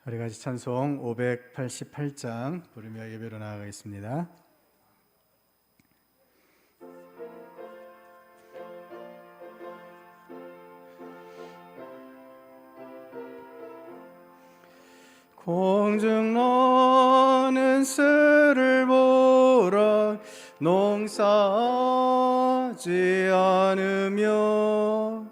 우리같이 찬송 588장 부르며 예배로 나아가겠습니다. 공중 나는 새를 보라 농사하지 않으며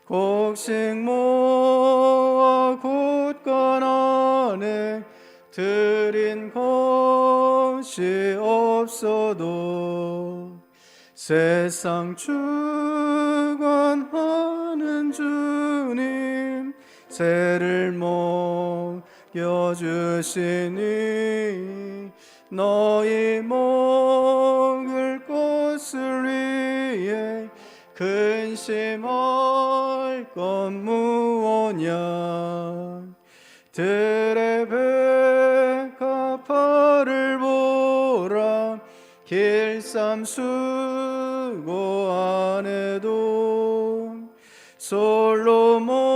곡식 모아 곳간 안에 들인 것이 없어도 세상 주관하는 주님 새를 먹여주시니 너희 먹을 것을 위해 근심할 것 무엇냐. 들의 백합화를 보라 길쌈 수고 안에도 솔로몬의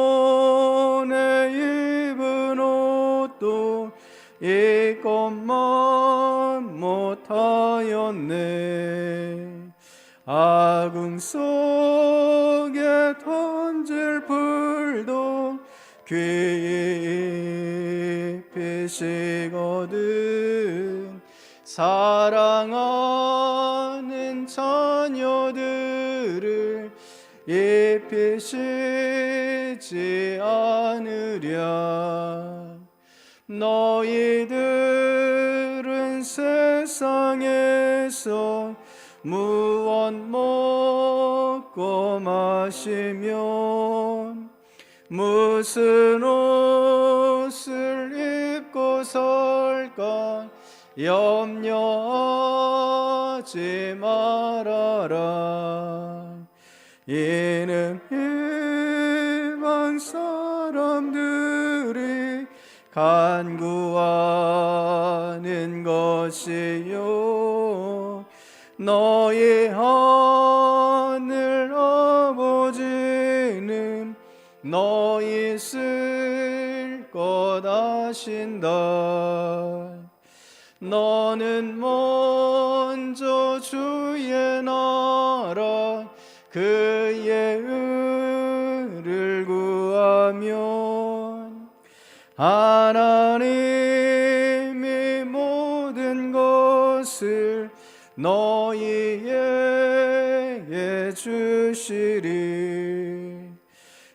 입은 옷도 이 것만 못하였네. 아궁 속에 던질 풀도 귀히 입히시거든 사랑하는 자녀들을 입히시지 않으랴. 너희들은 세상에서 무엇 먹고 마시면 무슨 옷을 입고 살까 염려하지 말아라. 이는 이방 사람들이 간구하는 것이요 너희 하늘 아버지는 너희 쓸 것 아신다. 너는 먼저 주의 나라 그의 의를 구하면 하나님이 모든 것을 너희에게 주시리.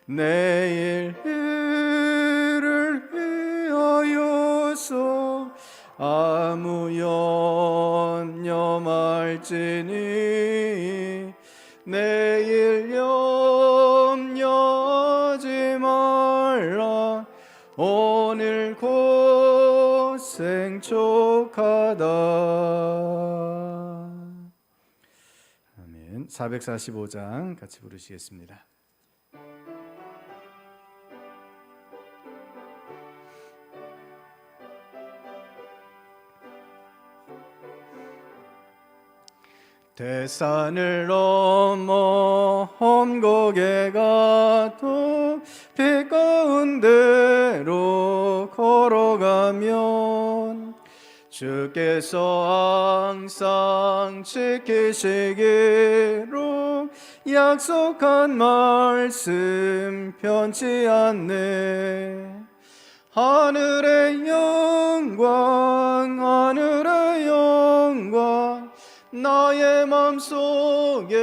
내일 일을 위하여서 아무 염려 말지니 내일 염려하지 말라. 오늘 고생 족하다. 아멘. 445장 같이 부르시겠습니다. 대산을 넘어 험곡에 가도 빛 가운데로 걸어가면 주께서 항상 지키시기로 약속한 말씀 변치 않네. 하늘의 영광 하늘의 영광 나의 맘속에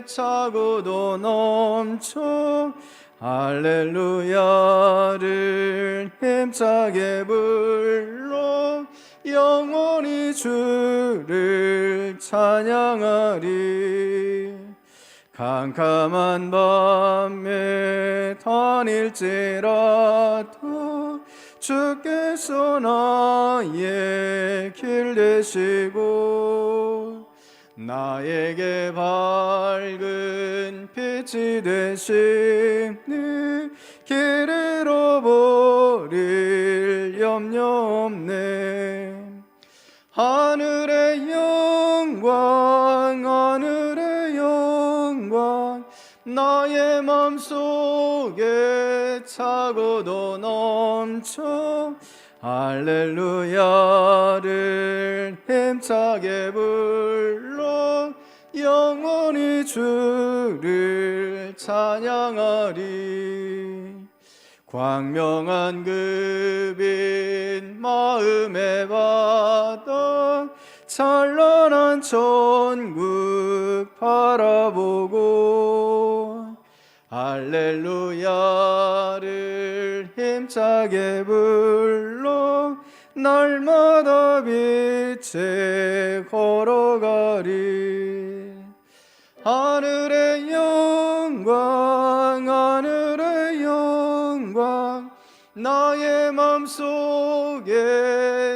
차고도 넘쳐 할렐루야를 힘차게 불러 영원히 주를 찬양하리. 캄캄한 밤에 다닐지라도 주께서 나의 길 되시고 나에게 밝은 빛이 되시니 길 잃어버릴 염려 없네. 하늘의 영광 하늘의 영광 나의 맘속에 차고도 넘쳐 할렐루야를 힘차게 불러 영원히 주를 찬양하리. 광명한 그 빛 마음에 받아 찬란한 천국 바라보고 할렐루야를 힘차게 불러 날마다 빛에 걸어가리. 하늘의 영광 하늘의 영광 나의 맘속에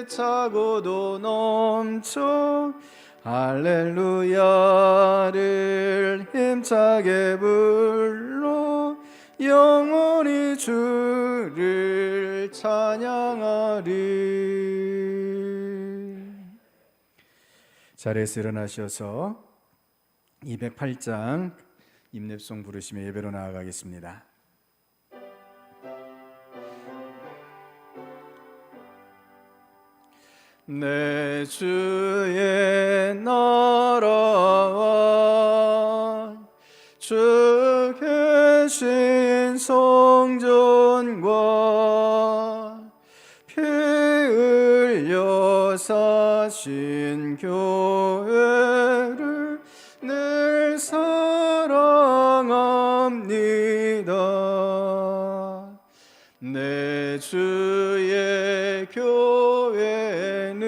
차고도 넘쳐 할렐루야를 힘차게 불러 영원히 주를 찬양하리. 자리에서 일어나셔서 208장 임랩송 부르시며 예배로 나아가겠습니다. 내 주의 나라와 주 계신 성전과 피 흘려 사신 교회를 늘 사랑합니다. 내 주의 교회는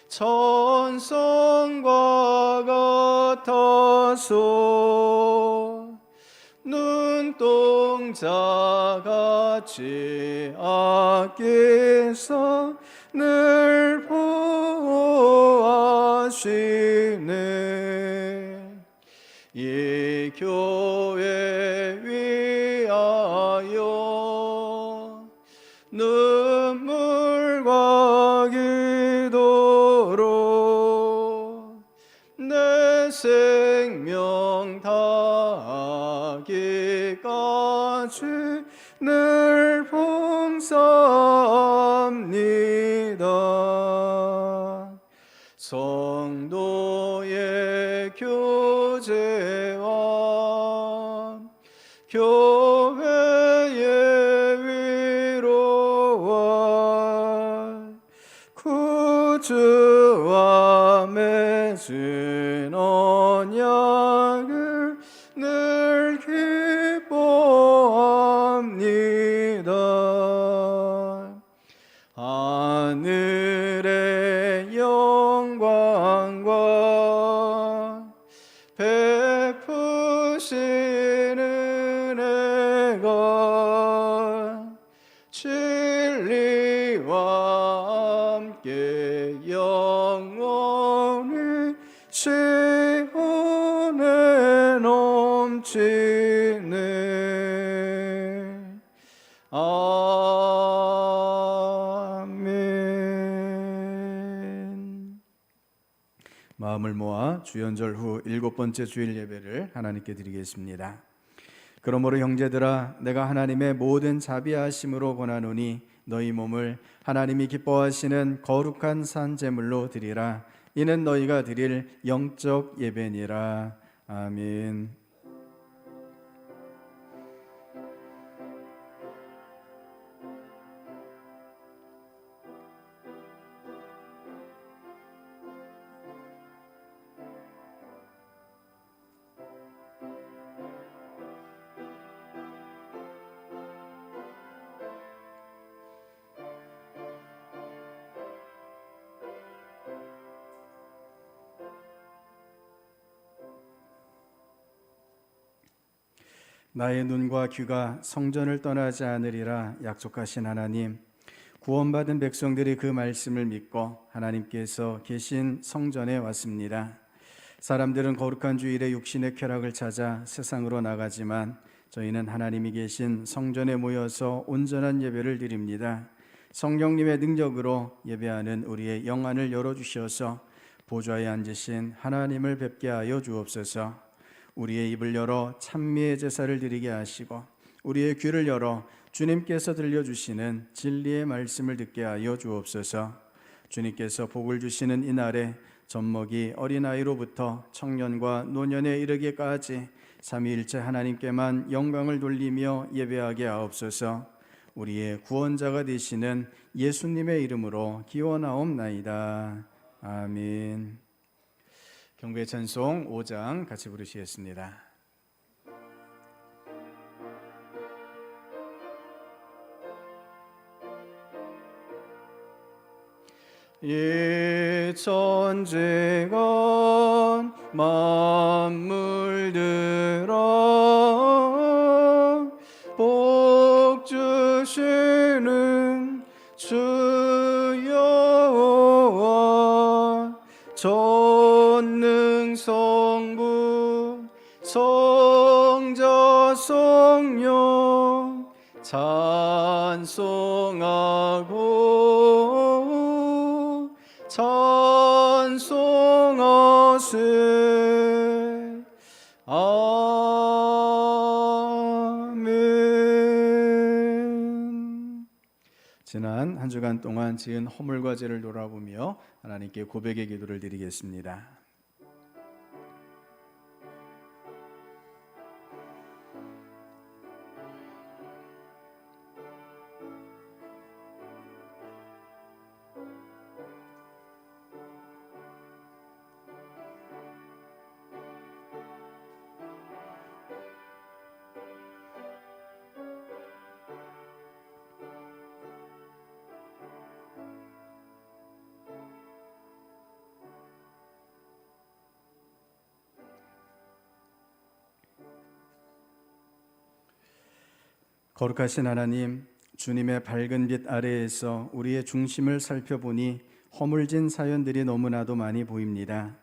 천성과 같아서 눈동자같이 아끼사 늘 보호하시네. 이 교회 위하여 눈물과 기도로 내 생명 다하기까지 늘 봉사합니다. 성도의 교제와 교회의 위로와 구주와 맺은 언약을 늘 기뻐합니다. 하늘의 영광과 베푸신 은혜가 진리와 함께 영원히 시온에 넘치네. 아멘. 마음을 모아 주연절 후 7번째 주일 예배를 하나님께 드리겠습니다. 그러므로 형제들아 내가 하나님의 모든 자비하심으로 권하노니 너희 몸을 하나님이 기뻐하시는 거룩한 산 제물로 드리라. 이는 너희가 드릴 영적 예배니라. 아멘. 나의 눈과 귀가 성전을 떠나지 않으리라 약속하신 하나님, 구원받은 백성들이 그 말씀을 믿고 하나님께서 계신 성전에 왔습니다. 사람들은 거룩한 주일에 육신의 쾌락을 찾아 세상으로 나가지만 저희는 하나님이 계신 성전에 모여서 온전한 예배를 드립니다. 성령님의 능력으로 예배하는 우리의 영안을 열어주셔서 보좌에 앉으신 하나님을 뵙게 하여 주옵소서. 우리의 입을 열어 찬미의 제사를 드리게 하시고 우리의 귀를 열어 주님께서 들려주시는 진리의 말씀을 듣게 하여 주옵소서. 주님께서 복을 주시는 이날에 젖먹이 어린아이로부터 청년과 노년에 이르기까지 삼위일체 하나님께만 영광을 돌리며 예배하게 하옵소서. 우리의 구원자가 되시는 예수님의 이름으로 기원하옵나이다. 아멘. 경배 찬송 5장 같이 부르시겠습니다. 이 천지간 만물들아 복 주시는 주여와 전능성부 성자 성령 찬송하고 찬송하세. 아멘. 지난 한 주간 동안 지은 허물과 죄를 돌아보며 하나님께 고백의 기도를 드리겠습니다. 거룩하신 하나님, 주님의 밝은 빛 아래에서 우리의 중심을 살펴보니 허물진 사연들이 너무나도 많이 보입니다.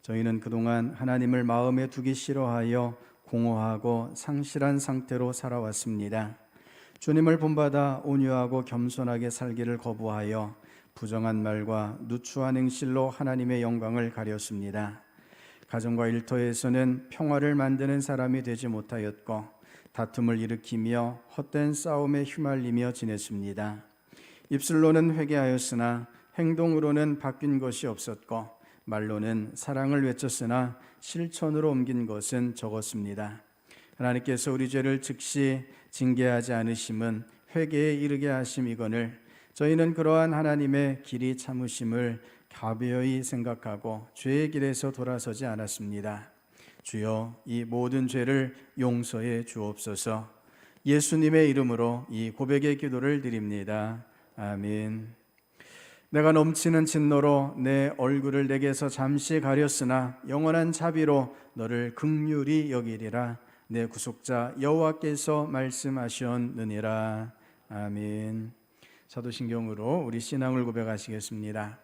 저희는 그동안 하나님을 마음에 두기 싫어하여 공허하고 상실한 상태로 살아왔습니다. 주님을 본받아 온유하고 겸손하게 살기를 거부하여 부정한 말과 누추한 행실로 하나님의 영광을 가렸습니다. 가정과 일터에서는 평화를 만드는 사람이 되지 못하였고 다툼을 일으키며 헛된 싸움에 휘말리며 지냈습니다. 입술로는 회개하였으나 행동으로는 바뀐 것이 없었고 말로는 사랑을 외쳤으나 실천으로 옮긴 것은 적었습니다. 하나님께서 우리 죄를 즉시 징계하지 않으심은 회개에 이르게 하심이거늘 저희는 그러한 하나님의 길이 참으심을 가벼이 생각하고 죄의 길에서 돌아서지 않았습니다. 주여, 이 모든 죄를 용서해 주옵소서. 예수님의 이름으로 이 고백의 기도를 드립니다. 아멘. 내가 넘치는 진노로 내 얼굴을 내게서 잠시 가렸으나 영원한 자비로 너를 긍휼히 여기리라. 내 구속자 여호와께서 말씀하셨느니라. 아멘. 사도신경으로 우리 신앙을 고백하시겠습니다.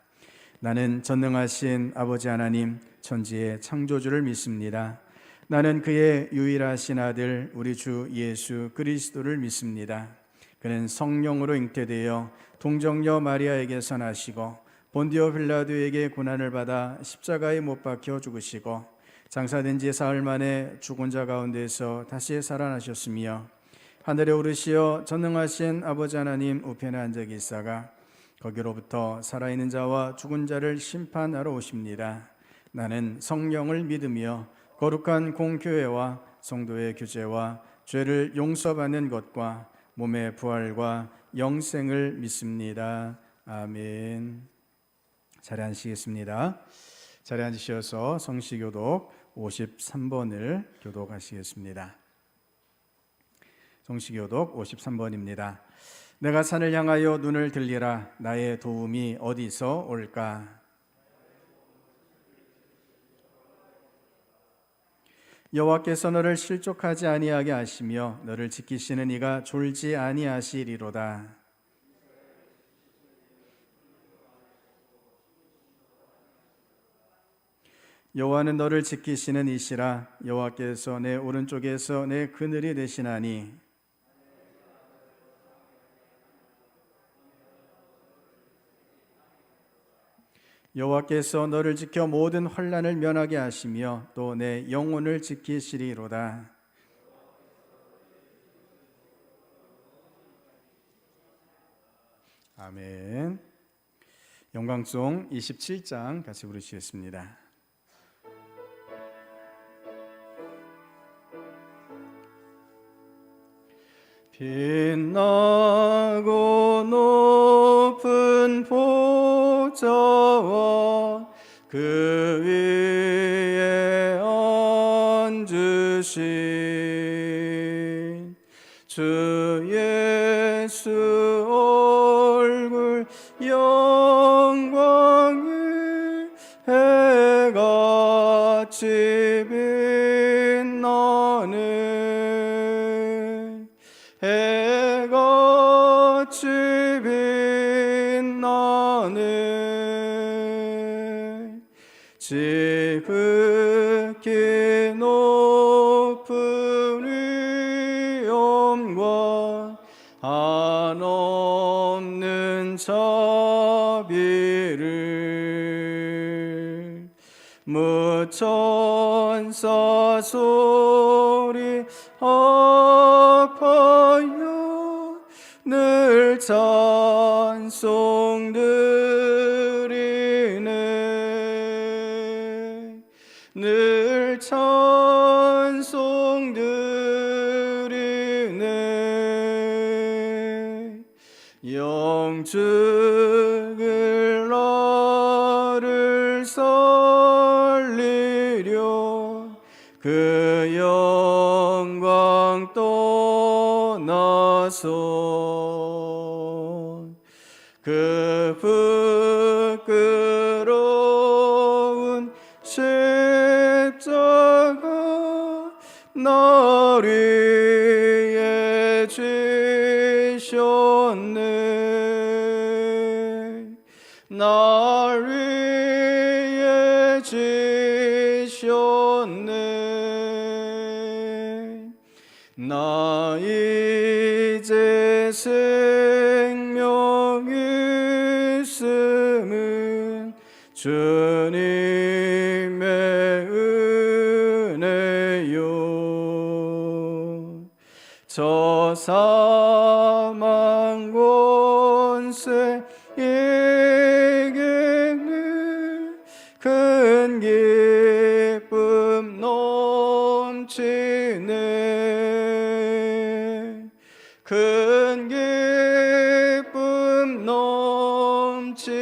나는 전능하신 아버지 하나님 천지의 창조주를 믿습니다. 나는 그의 유일하신 아들 우리 주 예수 그리스도를 믿습니다. 그는 성령으로 잉태되어 동정녀 마리아에게서 나시고 본디오 빌라도에게 고난을 받아 십자가에 못 박혀 죽으시고 장사된 지 사흘 만에 죽은 자 가운데서 다시 살아나셨으며 하늘에 오르시어 전능하신 아버지 하나님 우편에 앉아 계시다가 거기로부터 살아있는 자와 죽은 자를 심판하러 오십니다. 나는 성령을 믿으며 거룩한 공교회와 성도의 교제와 죄를 용서받는 것과 몸의 부활과 영생을 믿습니다. 아멘. 자리에 앉으시겠습니다. 자리에 앉으셔서 성시교독 53번을 교독하시겠습니다. 성시교독 53번입니다. 내가 산을 향하여 눈을 들리라. 나의 도움이 어디서 올까? 여호와께서 너를 실족하지 아니하게 하시며 너를 지키시는 이가 졸지 아니하시리로다. 여호와는 너를 지키시는 이시라. 여호와께서 내 오른쪽에서 내 그늘이 되시나니 여호와께서 너를 지켜 모든 환난을 면하게 하시며 또 내 영혼을 지키시리로다. 아멘. 영광송 27장 같이 부르시겠습니다. 빛나고 높은 보좌와 그 위에 앉으신 주 예수 얼굴 영광이 해같이 빛나네. 해같이 빛나네. 지극히 높은 위엄과 한없는 자비를 무천사 소리 합하여 늘 찬송드리네. 늘 찬송드리네. 영축을 나를 살리려 그 영광 떠나서 그 부끄러운 십자가 날 위해 지셨네. 날 위해 지셨네. 나 이제 생명이 있음은 주님의 은혜요. 저 사망 권세 이기는 큰 기쁨 넘치네. 큰 기쁨 넘치네.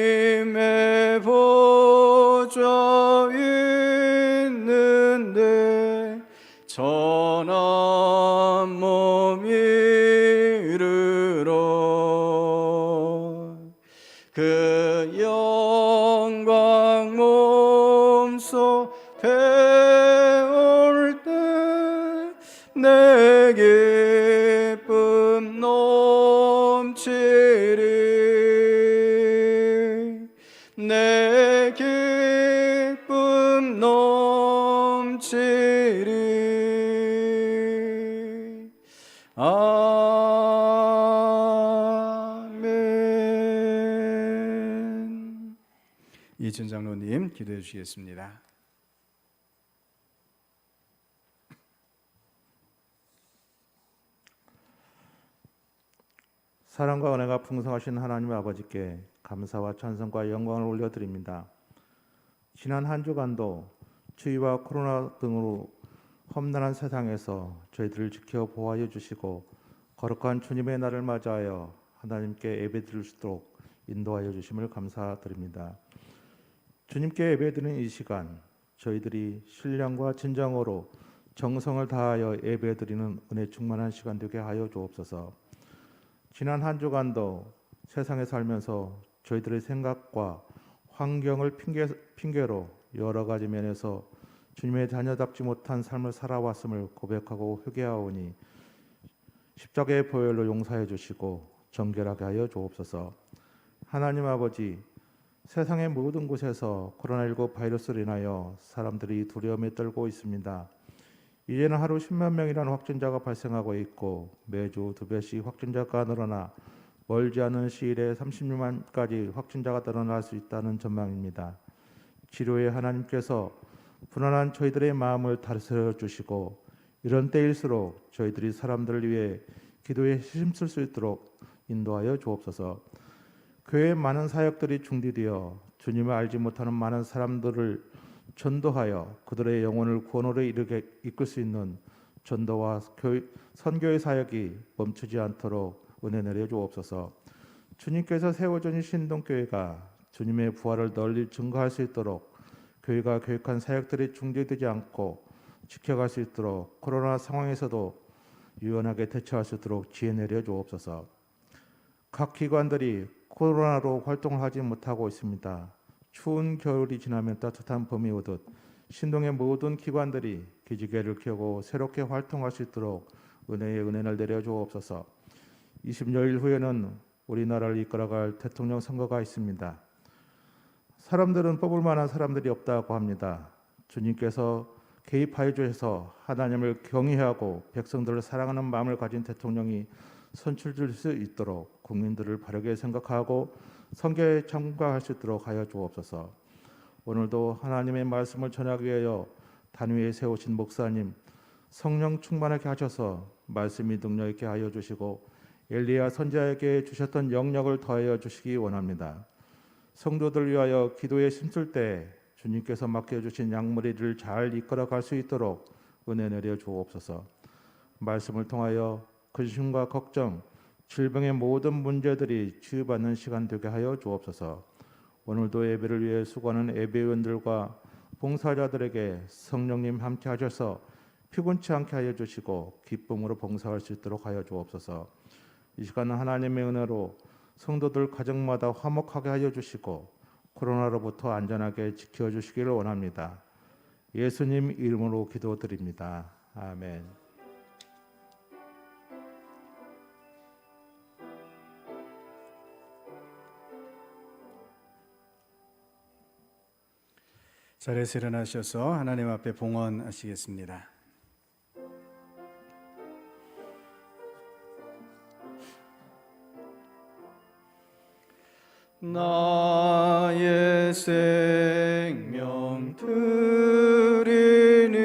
주님의 보좌 있는데 전한 몸 이르러 그 영광 몸소 배울 때 내 기쁨 넘치리. 내 기쁨 넘치리. 아멘. 이준 장로님 기도해 주시겠습니다. 사랑과 은혜가 풍성하신 하나님 아버지께 감사와 찬송과 영광을 올려드립니다. 지난 한 주간도 추위와 코로나 등으로 험난한 세상에서 저희들을 지켜 보호하여 주시고 거룩한 주님의 날을 맞이하여 하나님께 예배드릴 수 있도록 인도하여 주심을 감사드립니다. 주님께 예배드리는 이 시간 저희들이 신령과 진정으로 정성을 다하여 예배드리는 은혜 충만한 시간 되게 하여 주옵소서. 지난 한 주간도 세상에 살면서 저희들의 생각과 환경을 핑계로 여러 가지 면에서 주님의 자녀답지 못한 삶을 살아왔음을 고백하고 회개하오니 십자가의 보혈로 용서해 주시고 정결하게 하여 주옵소서. 하나님 아버지, 세상의 모든 곳에서 코로나19 바이러스로 인하여 사람들이 두려움에 떨고 있습니다. 이제는 하루 10만 명이라는 확진자가 발생하고 있고 매주 2배씩 확진자가 늘어나 멀지 않은 시일에 36만까지 확진자가 늘어날 수 있다는 전망입니다. 치료에 하나님께서 불안한 저희들의 마음을 다스려 주시고 이런 때일수록 저희들이 사람들을 위해 기도에 힘쓸 수 있도록 인도하여 주옵소서. 교회의 많은 사역들이 중지되어 주님을 알지 못하는 많은 사람들을 전도하여 그들의 영혼을 구원으로 이르게 이끌 수 있는 전도와 선교의 사역이 멈추지 않도록 은혜 내려 주옵소서. 주님께서 세워주신 신동교회가 주님의 부활을 널리 증거할 수 있도록 교회가 계획한 사역들이 중지되지 않고 지켜갈 수 있도록 코로나 상황에서도 유연하게 대처할 수 있도록 지혜 내려 주옵소서. 각 기관들이 코로나로 활동을 하지 못하고 있습니다. 추운 겨울이 지나면 따뜻한 봄이 오듯 신동의 모든 기관들이 기지개를 켜고 새롭게 활동할 수 있도록 은혜의 은혜를 내려 주옵소서. 20여일 후에는 우리나라를 이끌어갈 대통령 선거가 있습니다. 사람들은 뽑을 만한 사람들이 없다고 합니다. 주님께서 개입하여 주셔서 하나님을 경외하고 백성들을 사랑하는 마음을 가진 대통령이 선출될 수 있도록 국민들을 바르게 생각하고 선거에 참가할 수 있도록 하여 주옵소서. 오늘도 하나님의 말씀을 전하기 위하여 단위에 세우신 목사님 성령 충만하게 하셔서 말씀이 능력 있게 하여 주시고 엘리야 선지자에게 주셨던 영역을 더하여 주시기 원합니다. 성도들 위하여 기도에 힘쓸 때 주님께서 맡겨주신 양무리를 잘 이끌어갈 수 있도록 은혜 내려 주옵소서. 말씀을 통하여 근심과 걱정, 질병의 모든 문제들이 치유받는 시간 되게 하여 주옵소서. 오늘도 예배를 위해 수고하는 예배위원들과 봉사자들에게 성령님 함께 하셔서 피곤치 않게 하여 주시고 기쁨으로 봉사할 수 있도록 하여 주옵소서. 이 시간은 하나님의 은혜로 성도들 가정마다 화목하게 하여 주시고 코로나로부터 안전하게 지켜주시기를 원합니다. 예수님 이름으로 기도드립니다. 아멘. 자리에서 일어나셔서 하나님 앞에 봉헌하시겠습니다. 나의 생명 드리니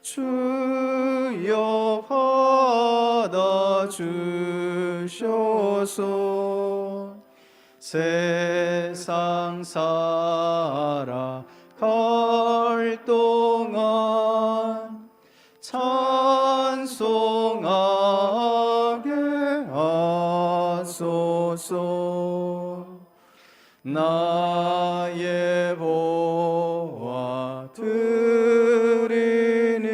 주여 받아 주셔서 세상 살아갈 동안 찬송하게 하소서. 나의 보화 드리니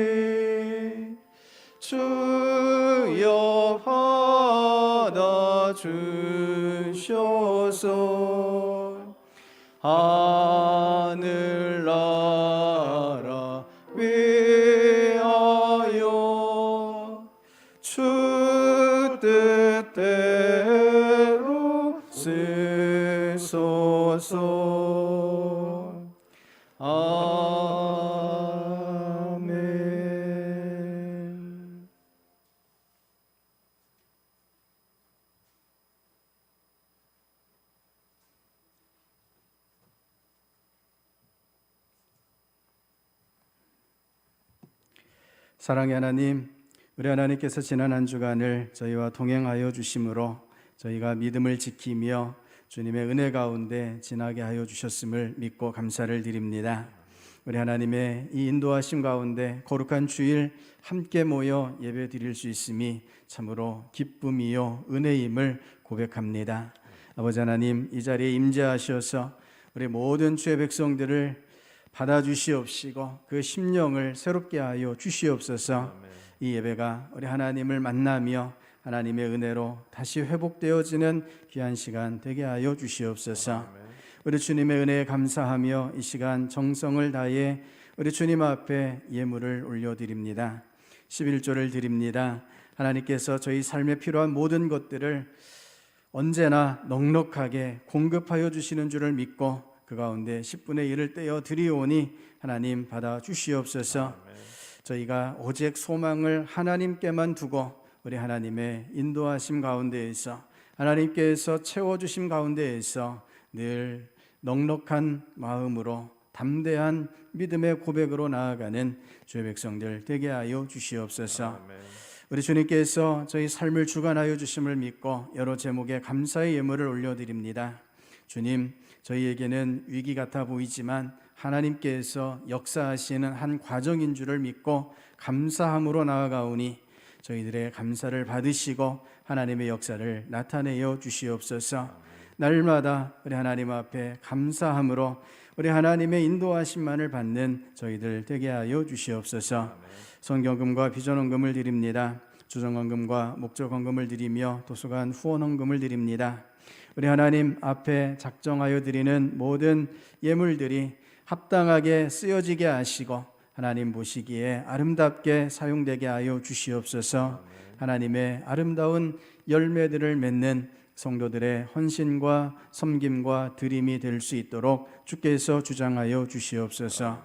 주여 받아 주셔서 하늘나라 위하여 주 뜻대로 쓰소서. 아멘. 사랑의 하나님, 우리 하나님께서 지난 한 주간을 저희와 동행하여 주심으로 저희가 믿음을 지키며 주님의 은혜 가운데 지나게 하여 주셨음을 믿고 감사를 드립니다. 우리 하나님의 이 인도하심 가운데 거룩한 주일 함께 모여 예배 드릴 수 있음이 참으로 기쁨이요 은혜임을 고백합니다. 아버지 하나님, 이 자리에 임재하셔서 우리 모든 주의 백성들을 받아주시옵시고 그 심령을 새롭게 하여 주시옵소서. 이 예배가 우리 하나님을 만나며 하나님의 은혜로 다시 회복되어지는 귀한 시간 되게 하여 주시옵소서. 우리 주님의 은혜에 감사하며 이 시간 정성을 다해 우리 주님 앞에 예물을 올려드립니다. 11조를 드립니다. 하나님께서 저희 삶에 필요한 모든 것들을 언제나 넉넉하게 공급하여 주시는 줄을 믿고 그 가운데 10분의 1을 떼어 드리오니 하나님 받아 주시옵소서. 저희가 오직 소망을 하나님께만 두고 우리 하나님의 인도하심 가운데에서 하나님께서 채워주심 가운데에서 늘 넉넉한 마음으로 담대한 믿음의 고백으로 나아가는 주의 백성들 되게 하여 주시옵소서. 우리 주님께서 저희 삶을 주관하여 주심을 믿고 여러 제목에 감사의 예물을 올려드립니다. 주님, 저희에게는 위기 같아 보이지만 하나님께서 역사하시는 한 과정인 줄을 믿고 감사함으로 나아가오니 저희들의 감사를 받으시고 하나님의 역사를 나타내어 주시옵소서. 날마다 우리 하나님 앞에 감사함으로 우리 하나님의 인도하심만을 받는 저희들 되게 하여 주시옵소서. 성경금과 비전헌금을 드립니다. 주정헌금과 목적헌금을 드리며 도서관 후원헌금을 드립니다. 우리 하나님 앞에 작정하여 드리는 모든 예물들이 합당하게 쓰여지게 하시고 하나님 보시기에 아름답게 사용되게 하여 주시옵소서. 하나님의 아름다운 열매들을 맺는 성도들의 헌신과 섬김과 드림이 될 수 있도록 주께서 주장하여 주시옵소서.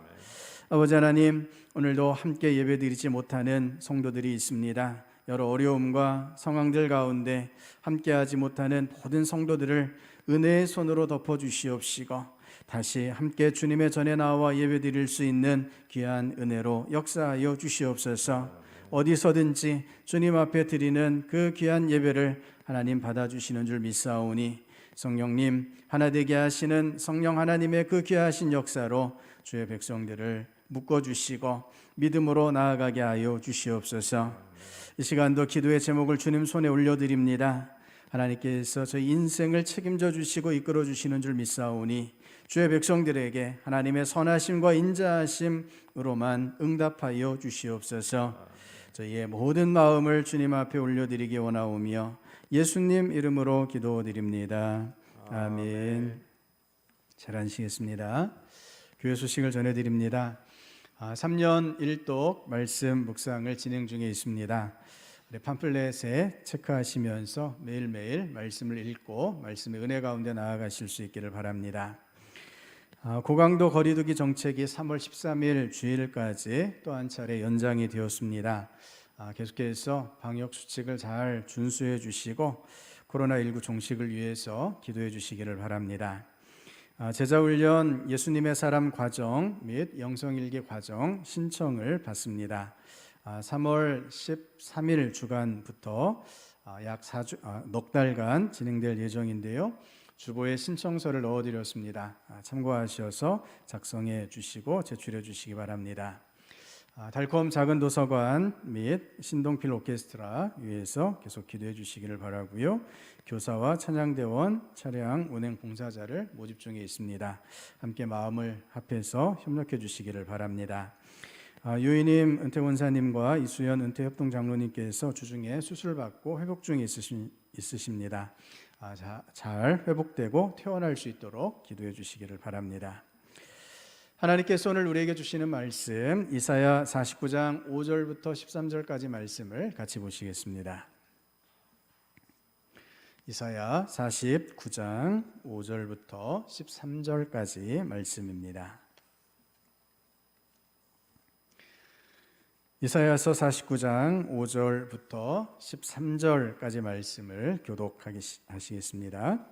아버지 하나님, 오늘도 함께 예배드리지 못하는 성도들이 있습니다. 여러 어려움과 상황들 가운데 함께하지 못하는 모든 성도들을 은혜의 손으로 덮어주시옵시고 다시 함께 주님의 전에 나와 예배드릴 수 있는 귀한 은혜로 역사하여 주시옵소서. 어디서든지 주님 앞에 드리는 그 귀한 예배를 하나님 받아주시는 줄 믿사오니 성령님 하나 되게 하시는 성령 하나님의 그 귀하신 역사로 주의 백성들을 묶어주시고 믿음으로 나아가게 하여 주시옵소서. 이 시간도 기도의 제목을 주님 손에 올려드립니다. 하나님께서 저희 인생을 책임져 주시고 이끌어 주시는 줄 믿사오니 주의 백성들에게 하나님의 선하심과 인자하심으로만 응답하여 주시옵소서. 저희의 모든 마음을 주님 앞에 올려드리기 원하오며 예수님 이름으로 기도드립니다. 아멘. 잘 앉으시겠습니다. 교회 소식을 전해드립니다. 3년 1독 말씀 묵상을 진행 중에 있습니다. 팜플렛에 체크하시면서 매일매일 말씀을 읽고 말씀의 은혜 가운데 나아가실 수 있기를 바랍니다. 고강도 거리두기 정책이 3월 13일 주일까지 또 한 차례 연장이 되었습니다. 계속해서 방역 수칙을 잘 준수해 주시고 코로나19 종식을 위해서 기도해 주시기를 바랍니다. 제자훈련 예수님의 사람 과정 및 영성일기 과정 신청을 받습니다. 3월 13일 주간부터 약 넉 달간 진행될 예정인데요. 주보에 신청서를 넣어드렸습니다. 참고하셔서 작성해 주시고 제출해 주시기 바랍니다. 달콤 작은 도서관 및 신동필 오케스트라 위해서 계속 기도해 주시기를 바라고요. 교사와 찬양대원, 차량 운행 봉사자를 모집 중에 있습니다. 함께 마음을 합해서 협력해 주시기를 바랍니다. 유이님 은퇴원사님과 이수연 은퇴협동장로님께서 주중에 수술받고 회복 중에 있으십니다. 잘 회복되고 퇴원할 수 있도록 기도해 주시기를 바랍니다. 하나님께서 오늘 우리에게 주시는 말씀 이사야 49장 5절부터 13절까지 말씀을 같이 보시겠습니다. 이사야 49장 5절부터 13절까지 말씀입니다. 이사야서 49장 5절부터 13절까지 말씀을 교독하시겠습니다.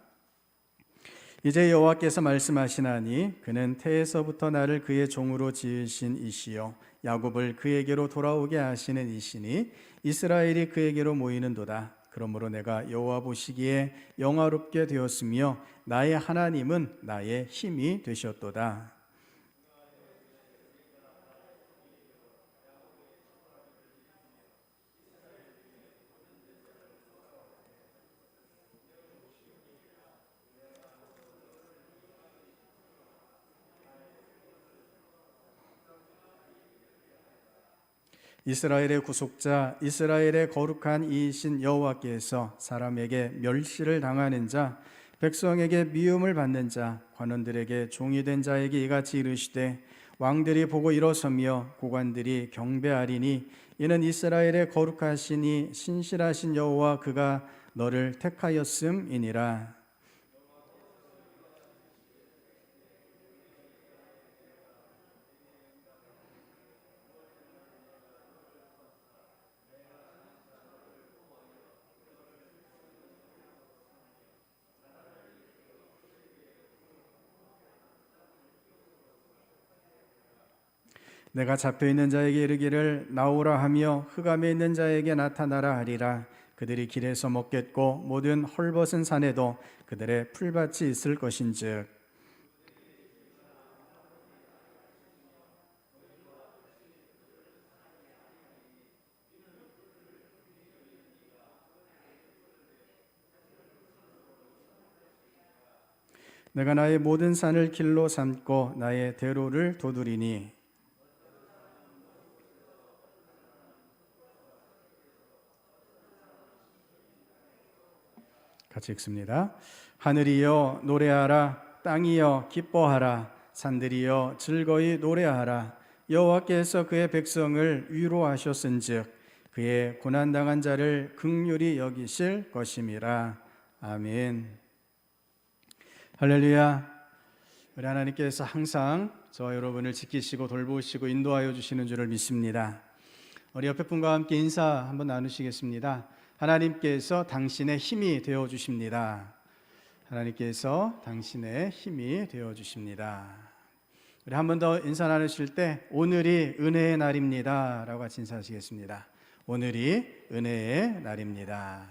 이제 여호와께서 말씀하시나니 그는 태에서부터 나를 그의 종으로 지으신 이시요 야곱을 그에게로 돌아오게 하시는 이시니 이스라엘이 그에게로 모이는도다. 그러므로 내가 여호와 보시기에 영화롭게 되었으며 나의 하나님은 나의 힘이 되셨도다. 이스라엘의 구속자, 이스라엘의 거룩한 이이신 여호와께서 사람에게 멸시를 당하는 자, 백성에게 미움을 받는 자, 관원들에게 종이 된 자에게 이같이 이르시되 왕들이 보고 일어서며 고관들이 경배하리니 이는 이스라엘의 거룩하시니 신실하신 여호와 그가 너를 택하였음이니라. 내가 잡혀 있는 자에게 이르기를 나오라 하며 흑암에 있는 자에게 나타나라 하리라. 그들이 길에서 먹겠고 모든 헐벗은 산에도 그들의 풀밭이 있을 것인즉 내가 나의 모든 산을 길로 삼고 나의 대로를 도두리니. 같이 읽습니다. 하늘이여 노래하라, 땅이여 기뻐하라, 산들이여 즐거이 노래하라. 여호와께서 그의 백성을 위로하셨은즉 그의 고난당한 자를 긍휼히 여기실 것임이라. 아멘. 할렐루야. 우리 하나님께서 항상 저와 여러분을 지키시고 돌보시고 인도하여 주시는 줄을 믿습니다. 우리 옆에 분과 함께 인사 한번 나누시겠습니다. 하나님께서 당신의 힘이 되어 주십니다. 하나님께서 당신의 힘이 되어 주십니다. 우리 한 번 더 인사 나누실 때 오늘이 은혜의 날입니다 라고 같이 인사하시겠습니다. 오늘이 은혜의 날입니다.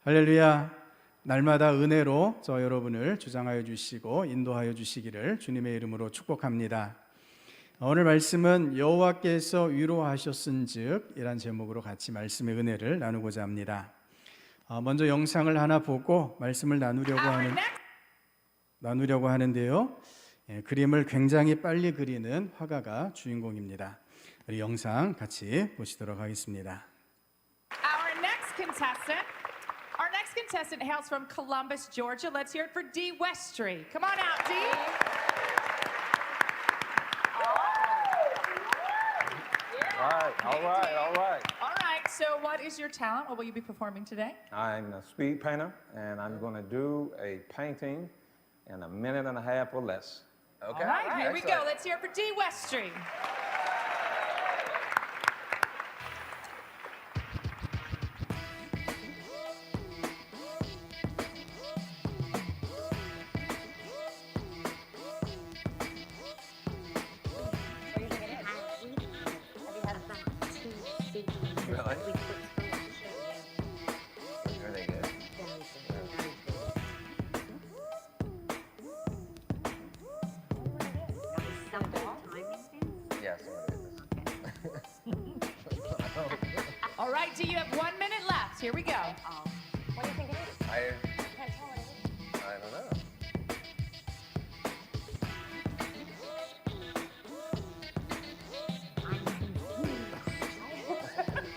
할렐루야. 날마다 은혜로 저 여러분을 주장하여 주시고 인도하여 주시기를 주님의 이름으로 축복합니다. 오늘 말씀은 여호와께서 위로하셨은즉 이란 제목으로 같이 말씀의 은혜를 나누고자 합니다. 먼저 영상을 하나 보고 말씀을 나누려고 하는데요. 그림을 굉장히 빨리 그리는 화가가 주인공입니다. 우리 영상 같이 보시도록 하겠습니다. Our next contestant hails from Columbus, Georgia. Let's hear it for Dee Westry. Come on out, Dee. All right. All right, so what is your talent? What will you be performing today? I'm a speed painter, and I'm going to do a painting in a minute and a half or less. Okay. All right, here we go. Let's hear it for Dee Westry. Are they good? Yes, All right, Dee, you have 1 minute left. Here we go. What do you think it is? I Can't tell what it is. don't know.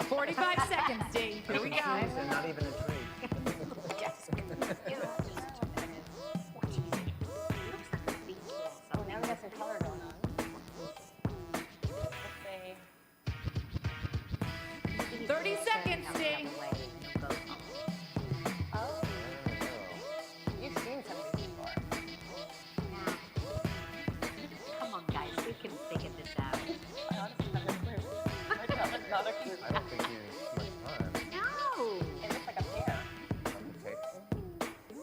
45 seconds, Dee. Here we go. Not even a tree. Oh, now we got some color going on. Let's say 30 seconds, Dee. Oh, you've seen some of these before. Come on, guys, we can figure this out. I honestly have no clue. Another clue. I don't think you much time. No! It looks like a pear. Okay.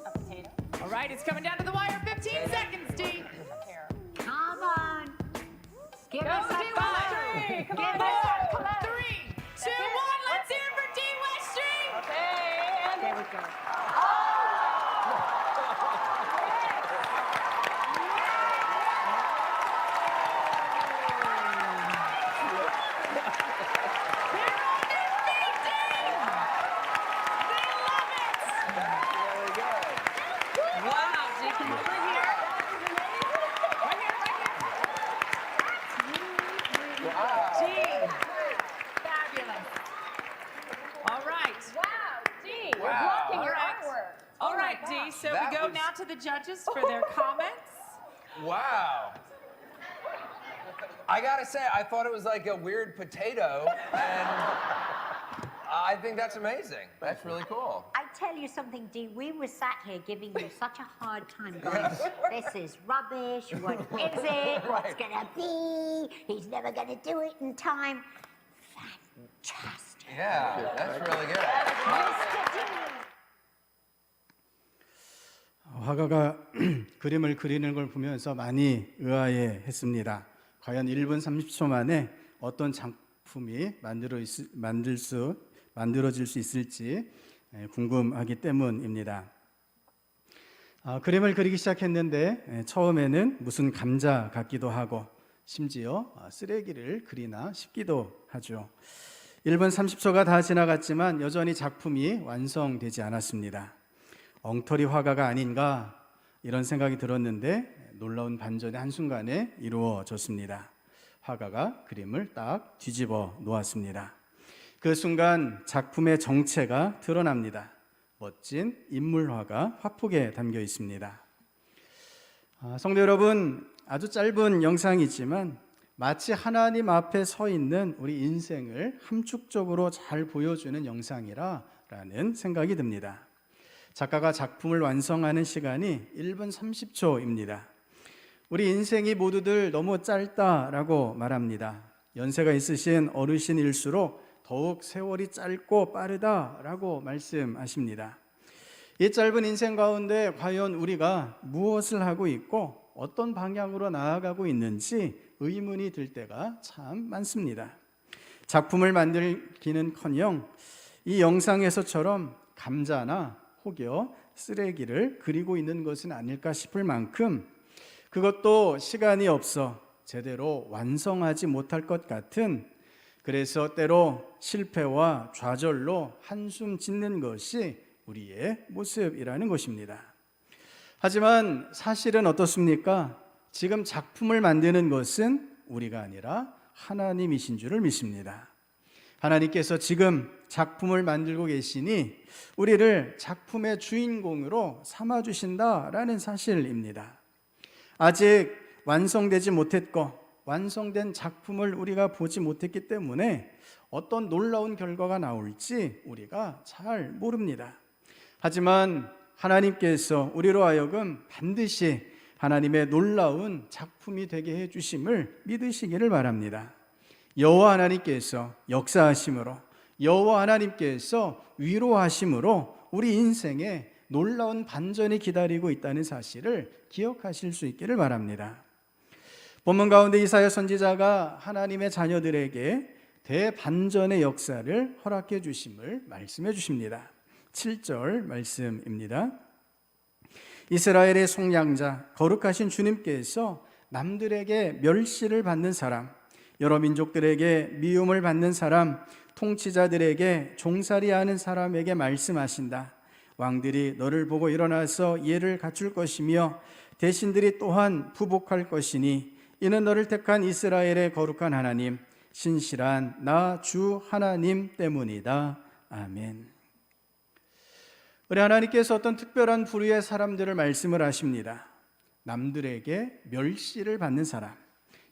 A potato. All right, it's coming down to the wire. 15 seconds, Dee. A pear. Come on! Give Go, us a Dee five! Westry. Come Give on, us come on. 3, 2, 1. Let's hear it for Dee Westry. Okay, and There we go. Wow, Dee, come over here. Right here. Dee, fabulous. All right. wow, Dee, you're Wow. blocking your All right. artwork. All Oh my right, Dee, gosh. so That we go was- now to the judges for their comments. Wow. I gotta say, I thought it was like a weird potato, and I think that's amazing. That's really cool. I tell you something, Dee, we were sat here giving you such a hard time going, this is rubbish, what is it, what's Right. gonna be, he's never gonna do it in time. Fantastic. Yeah, that's really good. Mr. D. 화가가 그림을 그리는 걸 보면서 많이 의아해했습니다. 과연 1분 30초 만에 어떤 작품이 만들어질 수 있을지 궁금하기 때문입니다. 그림을 그리기 시작했는데 처음에는 무슨 감자 같기도 하고 심지어 쓰레기를 그리나 싶기도 하죠. 1분 30초가 다 지나갔지만 여전히 작품이 완성되지 않았습니다. 엉터리 화가가 아닌가 이런 생각이 들었는데 놀라운 반전이 한순간에 이루어졌습니다. 화가가 그림을 딱 뒤집어 놓았습니다. 그 순간 작품의 정체가 드러납니다. 멋진 인물화가 화폭에 담겨 있습니다. 성도 여러분, 아주 짧은 영상이지만 마치 하나님 앞에 서 있는 우리 인생을 함축적으로 잘 보여주는 영상이라는 생각이 듭니다. 작가가 작품을 완성하는 시간이 1분 30초입니다. 우리 인생이 모두들 너무 짧다라고 말합니다. 연세가 있으신 어르신일수록 더욱 세월이 짧고 빠르다라고 말씀하십니다. 이 짧은 인생 가운데 과연 우리가 무엇을 하고 있고 어떤 방향으로 나아가고 있는지 의문이 들 때가 참 많습니다. 작품을 만들기는커녕 이 영상에서처럼 감자나 혹여 쓰레기를 그리고 있는 것은 아닐까 싶을 만큼 그것도 시간이 없어 제대로 완성하지 못할 것 같은, 그래서 때로 실패와 좌절로 한숨 짓는 것이 우리의 모습이라는 것입니다. 하지만 사실은 어떻습니까? 지금 작품을 만드는 것은 우리가 아니라 하나님이신 줄을 믿습니다. 하나님께서 지금 작품을 만들고 계시니 우리를 작품의 주인공으로 삼아주신다라는 사실입니다. 아직 완성되지 못했고 완성된 작품을 우리가 보지 못했기 때문에 어떤 놀라운 결과가 나올지 우리가 잘 모릅니다. 하지만 하나님께서 우리로 하여금 반드시 하나님의 놀라운 작품이 되게 해주심을 믿으시기를 바랍니다. 여호와 하나님께서 역사하심으로, 여호와 하나님께서 위로하심으로 우리 인생에 놀라운 반전이 기다리고 있다는 사실을 기억하실 수 있기를 바랍니다. 본문 가운데 이사야 선지자가 하나님의 자녀들에게 대반전의 역사를 허락해 주심을 말씀해 주십니다. 7절 말씀입니다. 이스라엘의 속량자 거룩하신 주님께서 남들에게 멸시를 받는 사람, 여러 민족들에게 미움을 받는 사람, 통치자들에게 종살이하는 사람에게 말씀하신다. 왕들이 너를 보고 일어나서 예를 갖출 것이며 대신들이 또한 부복할 것이니 이는 너를 택한 이스라엘의 거룩한 하나님, 신실한 나 주 하나님 때문이다. 아멘. 우리 하나님께서 어떤 특별한 부류의 사람들을 말씀을 하십니다. 남들에게 멸시를 받는 사람,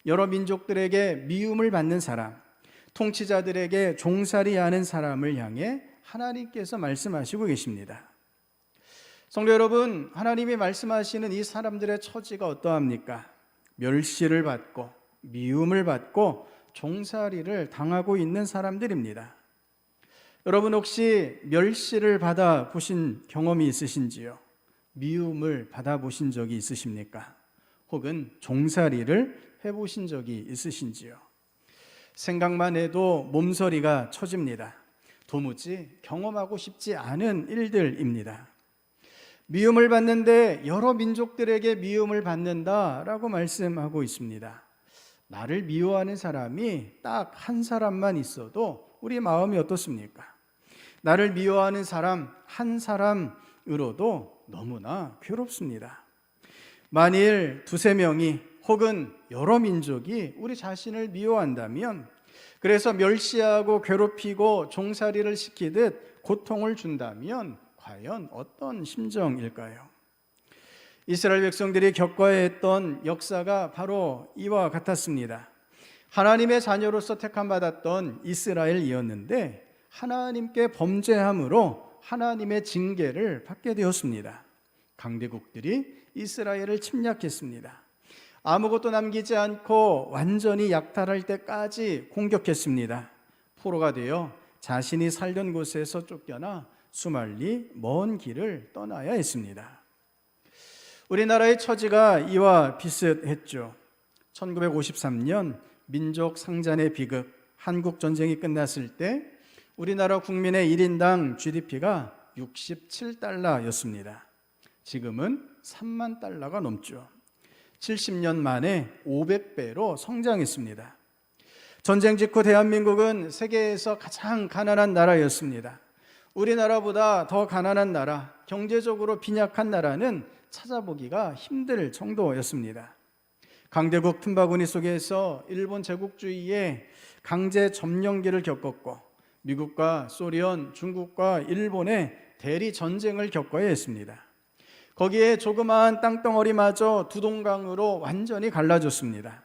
여러 민족들에게 미움을 받는 사람, 통치자들에게 종살이하는 사람을 향해 하나님께서 말씀하시고 계십니다. 성도 여러분, 하나님이 말씀하시는 이 사람들의 처지가 어떠합니까? 멸시를 받고 미움을 받고 종살이를 당하고 있는 사람들입니다. 여러분 혹시 멸시를 받아 보신 경험이 있으신지요? 미움을 받아 보신 적이 있으십니까? 혹은 종살이를 해보신 적이 있으신지요? 생각만 해도 몸서리가 쳐집니다. 도무지 경험하고 싶지 않은 일들입니다. 미움을 받는데 여러 민족들에게 미움을 받는다라고 말씀하고 있습니다. 나를 미워하는 사람이 딱 한 사람만 있어도 우리 마음이 어떻습니까? 나를 미워하는 사람 한 사람으로도 너무나 괴롭습니다. 만일 두세 명이 혹은 여러 민족이 우리 자신을 미워한다면, 그래서 멸시하고 괴롭히고 종살이를 시키듯 고통을 준다면 과연 어떤 심정일까요? 이스라엘 백성들이 겪어야 했던 역사가 바로 이와 같았습니다. 하나님의 자녀로서 택함받았던 이스라엘이었는데 하나님께 범죄함으로 하나님의 징계를 받게 되었습니다. 강대국들이 이스라엘을 침략했습니다. 아무것도 남기지 않고 완전히 약탈할 때까지 공격했습니다. 포로가 되어 자신이 살던 곳에서 쫓겨나 수말리 먼 길을 떠나야 했습니다. 우리나라의 처지가 이와 비슷했죠. 1953년 민족 상잔의 비극 한국 전쟁이 끝났을 때 우리나라 국민의 1인당 GDP가 67달러였습니다. 지금은 3만 달러가 넘죠. 70년 만에 500배로 성장했습니다. 전쟁 직후 대한민국은 세계에서 가장 가난한 나라였습니다. 우리나라보다 더 가난한 나라, 경제적으로 빈약한 나라는 찾아보기가 힘들 정도였습니다. 강대국 틈바구니 속에서 일본 제국주의의 강제 점령기를 겪었고 미국과 소련, 중국과 일본의 대리 전쟁을 겪어야 했습니다. 거기에 조그마한 땅덩어리마저 두 동강으로 완전히 갈라졌습니다.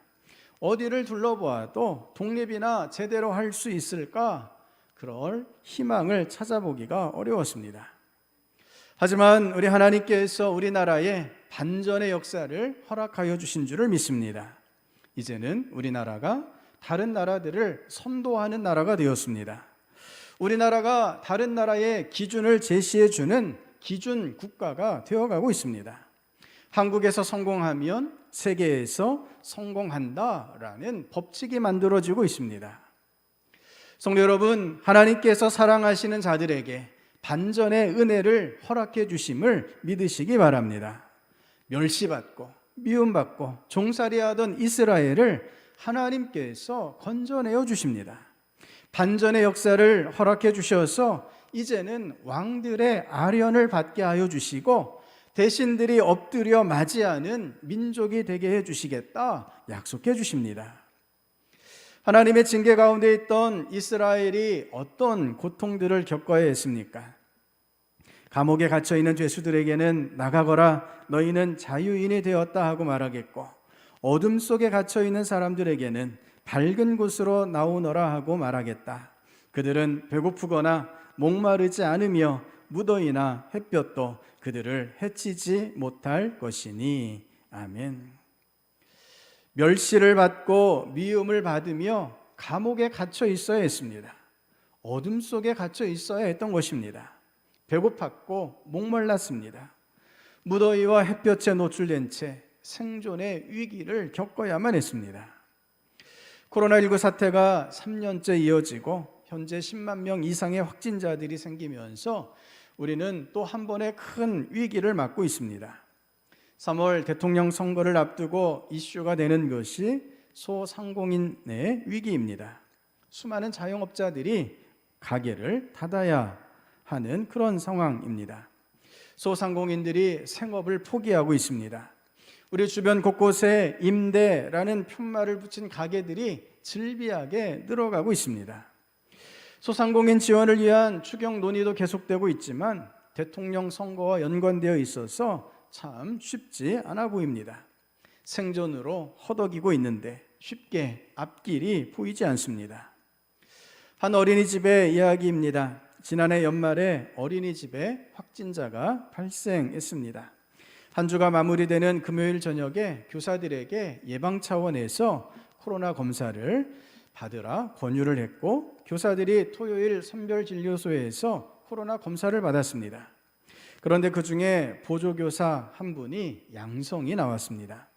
어디를 둘러보아도 독립이나 제대로 할 수 있을까? 그럴 희망을 찾아보기가 어려웠습니다. 하지만 우리 하나님께서 우리나라에 반전의 역사를 허락하여 주신 줄을 믿습니다. 이제는 우리나라가 다른 나라들을 선도하는 나라가 되었습니다. 우리나라가 다른 나라의 기준을 제시해 주는 기준 국가가 되어가고 있습니다. 한국에서 성공하면 세계에서 성공한다라는 법칙이 만들어지고 있습니다. 성도 여러분, 하나님께서 사랑하시는 자들에게 반전의 은혜를 허락해 주심을 믿으시기 바랍니다. 멸시받고 미움받고 종살이하던 이스라엘을 하나님께서 건져내어 주십니다. 반전의 역사를 허락해 주셔서 이제는 왕들의 아련을 받게 하여 주시고 대신들이 엎드려 맞이하는 민족이 되게 해 주시겠다 약속해 주십니다. 하나님의 징계 가운데 있던 이스라엘이 어떤 고통들을 겪어야 했습니까? 감옥에 갇혀 있는 죄수들에게는 나가거라 너희는 자유인이 되었다 하고 말하겠고 어둠 속에 갇혀 있는 사람들에게는 밝은 곳으로 나오너라 하고 말하겠다. 그들은 배고프거나 목마르지 않으며 무더위나 햇볕도 그들을 해치지 못할 것이니. 아멘. 멸시를 받고 미움을 받으며 감옥에 갇혀 있어야 했습니다. 어둠 속에 갇혀 있어야 했던 것입니다. 배고팠고 목말랐습니다. 무더위와 햇볕에 노출된 채 생존의 위기를 겪어야만 했습니다. 코로나19 사태가 3년째 이어지고 현재 10만 명 이상의 확진자들이 생기면서 우리는 또 한 번의 큰 위기를 맞고 있습니다. 3월 대통령 선거를 앞두고 이슈가 되는 것이 소상공인의 위기입니다. 수많은 자영업자들이 가게를 닫아야 하는 그런 상황입니다. 소상공인들이 생업을 포기하고 있습니다. 우리 주변 곳곳에 임대라는 편말을 붙인 가게들이 즐비하게 늘어가고 있습니다. 소상공인 지원을 위한 추경 논의도 계속되고 있지만 대통령 선거와 연관되어 있어서 참 쉽지 않아 보입니다. 생존으로 허덕이고 있는데 쉽게 앞길이 보이지 않습니다. 한 어린이집의 이야기입니다. 지난해 연말에 어린이집에 확진자가 발생했습니다. 한 주가 마무리되는 금요일 저녁에 교사들에게 예방 차원에서 코로나 검사를 받으라 권유를 했고 교사들이 토요일 선별진료소에서 코로나 검사를 받았습니다. 그런데 그 중에 보조교사 한 분이 양성이 나왔습니다.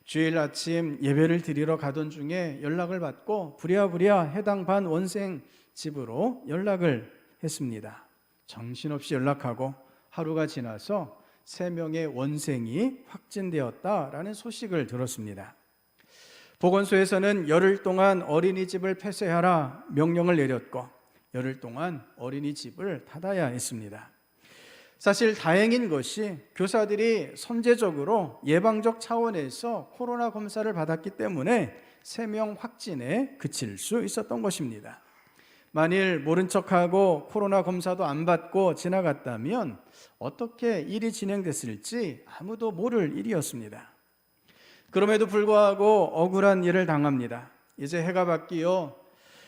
주일 아침 예배를 드리러 가던 중에 연락을 받고 부랴부랴 해당 반 원생 집으로 연락을 했습니다. 정신없이 연락하고 하루가 지나서 3명의 원생이 확진되었다라는 소식을 들었습니다. 보건소에서는 열흘 동안 어린이집을 폐쇄하라 명령을 내렸고 열흘 동안 어린이집을 닫아야 했습니다. 사실 다행인 것이 교사들이 선제적으로 예방적 차원에서 코로나 검사를 받았기 때문에 3명 확진에 그칠 수 있었던 것입니다. 만일 모른 척하고 코로나 검사도 안 받고 지나갔다면 어떻게 일이 진행됐을지 아무도 모를 일이었습니다. 그럼에도 불구하고 억울한 일을 당합니다. 이제 해가 바뀌어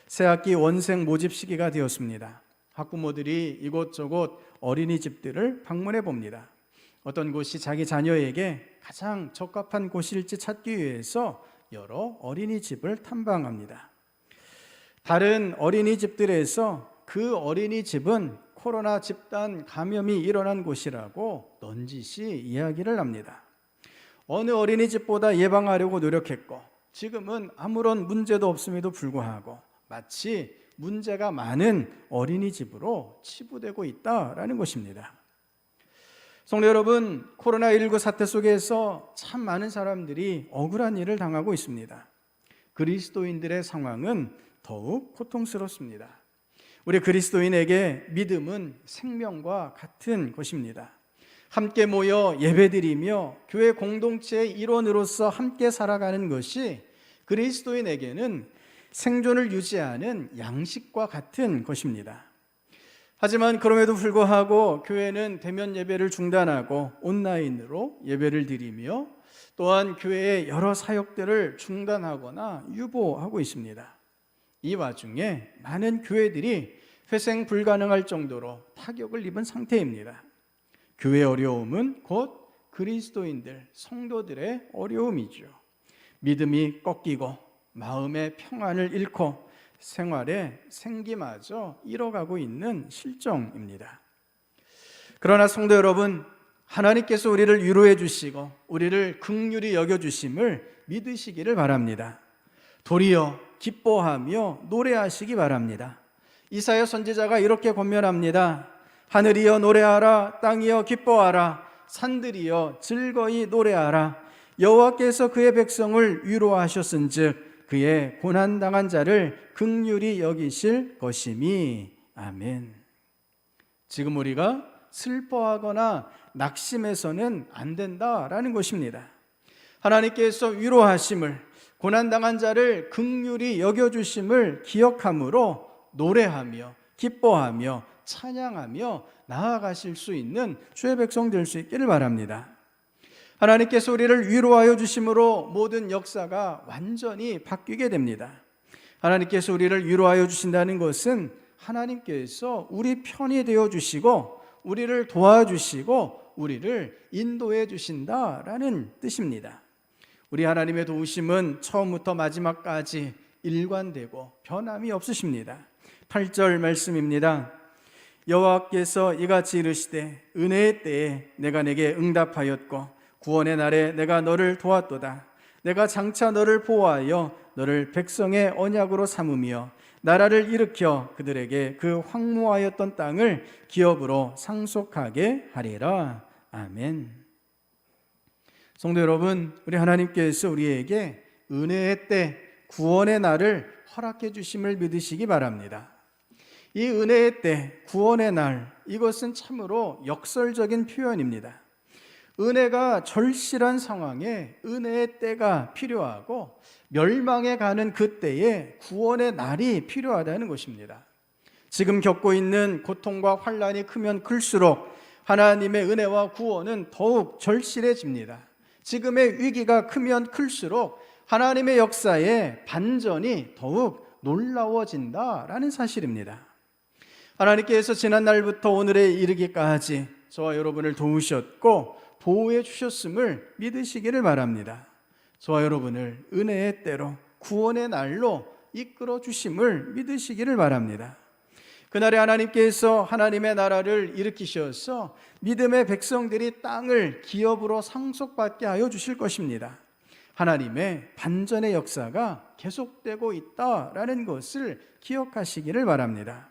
새학기 원생 모집 시기가 되었습니다. 학부모들이 이곳저곳 어린이집들을 방문해 봅니다. 어떤 곳이 자기 자녀에게 가장 적합한 곳일지 찾기 위해서 여러 어린이집을 탐방합니다. 다른 어린이집들에서 그 어린이집은 코로나 집단 감염이 일어난 곳이라고 넌지시 이야기를 합니다. 어느 어린이집보다 예방하려고 노력했고 지금은 아무런 문제도 없음에도 불구하고 마치 문제가 많은 어린이집으로 치부되고 있다라는 것입니다. 성도 여러분, 코로나19 사태 속에서 참 많은 사람들이 억울한 일을 당하고 있습니다. 그리스도인들의 상황은 더욱 고통스럽습니다. 우리 그리스도인에게 믿음은 생명과 같은 것입니다. 함께 모여 예배드리며 교회 공동체의 일원으로서 함께 살아가는 것이 그리스도인에게는 생존을 유지하는 양식과 같은 것입니다. 하지만 그럼에도 불구하고 교회는 대면 예배를 중단하고 온라인으로 예배를 드리며 또한 교회의 여러 사역들을 중단하거나 유보하고 있습니다. 이 와중에 많은 교회들이 회생 불가능할 정도로 타격을 입은 상태입니다. 교회 어려움은 곧 그리스도인들, 성도들의 어려움이죠. 믿음이 꺾이고 마음의 평안을 잃고 생활의 생기마저 잃어가고 있는 실정입니다. 그러나 성도 여러분, 하나님께서 우리를 위로해 주시고 우리를 긍휼히 여겨 주심을 믿으시기를 바랍니다. 도리어 기뻐하며 노래하시기 바랍니다. 이사야 선지자가 이렇게 권면합니다. 하늘이여 노래하라, 땅이여 기뻐하라, 산들이여 즐거이 노래하라. 여호와께서 그의 백성을 위로하셨은즉 그의 고난당한 자를 긍휼히 여기실 것이미. 아멘. 지금 우리가 슬퍼하거나 낙심해서는 안 된다라는 것입니다. 하나님께서 위로하심을, 고난당한 자를 긍휼히 여겨주심을 기억함으로 노래하며 기뻐하며 찬양하며 나아가실 수 있는 주의 백성 될 수 있기를 바랍니다. 하나님께서 우리를 위로하여 주심으로 모든 역사가 완전히 바뀌게 됩니다. 하나님께서 우리를 위로하여 주신다는 것은 하나님께서 우리 편이 되어 주시고 우리를 도와주시고 우리를 인도해 주신다라는 뜻입니다. 우리 하나님의 도우심은 처음부터 마지막까지 일관되고 변함이 없으십니다. 8절 말씀입니다. 여호와께서 이같이 이르시되 은혜의 때에 내가 내게 응답하였고 구원의 날에 내가 너를 도왔도다. 내가 장차 너를 보호하여 너를 백성의 언약으로 삼으며 나라를 일으켜 그들에게 그 황무하였던 땅을 기업으로 상속하게 하리라. 아멘. 성도 여러분, 우리 하나님께서 우리에게 은혜의 때, 구원의 날을 허락해 주심을 믿으시기 바랍니다. 이 은혜의 때, 구원의 날, 이것은 참으로 역설적인 표현입니다. 은혜가 절실한 상황에 은혜의 때가 필요하고 멸망에 가는 그때에 구원의 날이 필요하다는 것입니다. 지금 겪고 있는 고통과 환난이 크면 클수록 하나님의 은혜와 구원은 더욱 절실해집니다. 지금의 위기가 크면 클수록 하나님의 역사의 반전이 더욱 놀라워진다라는 사실입니다. 하나님께서 지난 날부터 오늘에 이르기까지 저와 여러분을 도우셨고 보호해 주셨음을 믿으시기를 바랍니다. 저와 여러분을 은혜의 때로 구원의 날로 이끌어 주심을 믿으시기를 바랍니다. 그날에 하나님께서 하나님의 나라를 일으키셔서 믿음의 백성들이 땅을 기업으로 상속받게 하여 주실 것입니다. 하나님의 반전의 역사가 계속되고 있다라는 것을 기억하시기를 바랍니다.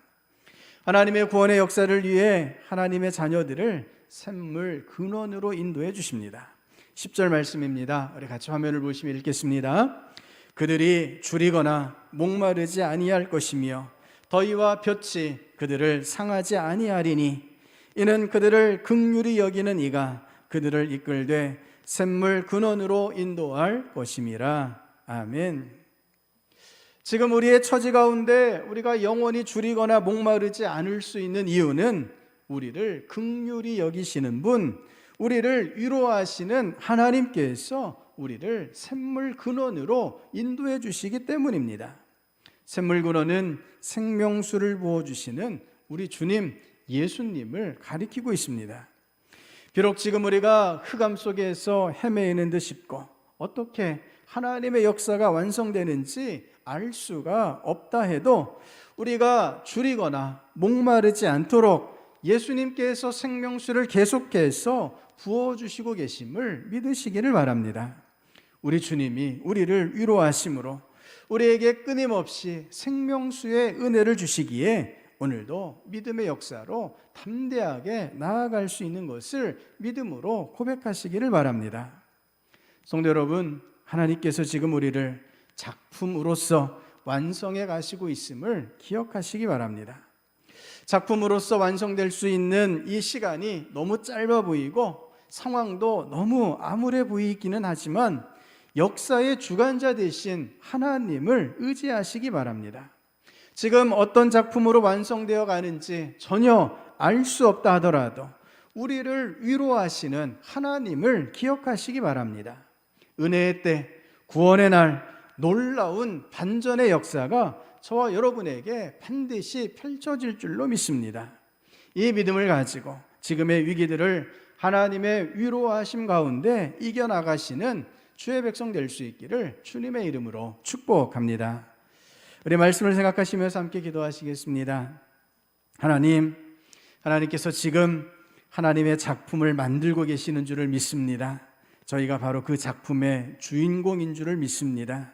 하나님의 구원의 역사를 위해 하나님의 자녀들을 샘물 근원으로 인도해 주십니다. 10절 말씀입니다. 우리 같이 화면을 보시며 읽겠습니다. 그들이 줄이거나 목마르지 아니할 것이며 더위와 볕이 그들을 상하지 아니하리니 이는 그들을 긍휼히 여기는 이가 그들을 이끌되 샘물 근원으로 인도할 것임이라. 아멘. 지금 우리의 처지 가운데 우리가 영원히 줄이거나 목마르지 않을 수 있는 이유는 우리를 긍휼히 여기시는 분, 우리를 위로하시는 하나님께서 우리를 샘물 근원으로 인도해 주시기 때문입니다. 샘물 근원은 생명수를 부어주시는 우리 주님 예수님을 가리키고 있습니다. 비록 지금 우리가 흑암 속에서 헤매이는 듯 싶고 어떻게 하나님의 역사가 완성되는지 알 수가 없다 해도 우리가 줄이거나 목마르지 않도록 예수님께서 생명수를 계속해서 부어주시고 계심을 믿으시기를 바랍니다. 우리 주님이 우리를 위로하심으로 우리에게 끊임없이 생명수의 은혜를 주시기에 오늘도 믿음의 역사로 담대하게 나아갈 수 있는 것을 믿음으로 고백하시기를 바랍니다. 성도 여러분, 하나님께서 지금 우리를 작품으로서 완성해 가시고 있음을 기억하시기 바랍니다. 작품으로서 완성될 수 있는 이 시간이 너무 짧아 보이고 상황도 너무 암울해 보이기는 하지만 역사의 주관자 되신 하나님을 의지하시기 바랍니다. 지금 어떤 작품으로 완성되어 가는지 전혀 알 수 없다 하더라도 우리를 위로하시는 하나님을 기억하시기 바랍니다. 은혜의 때, 구원의 날, 놀라운 반전의 역사가 저와 여러분에게 반드시 펼쳐질 줄로 믿습니다. 이 믿음을 가지고 지금의 위기들을 하나님의 위로하심 가운데 이겨나가시는 주의 백성 될 수 있기를 주님의 이름으로 축복합니다. 우리 말씀을 생각하시면서 함께 기도하시겠습니다. 하나님께서 지금 하나님의 작품을 만들고 계시는 줄을 믿습니다. 저희가 바로 그 작품의 주인공인 줄을 믿습니다.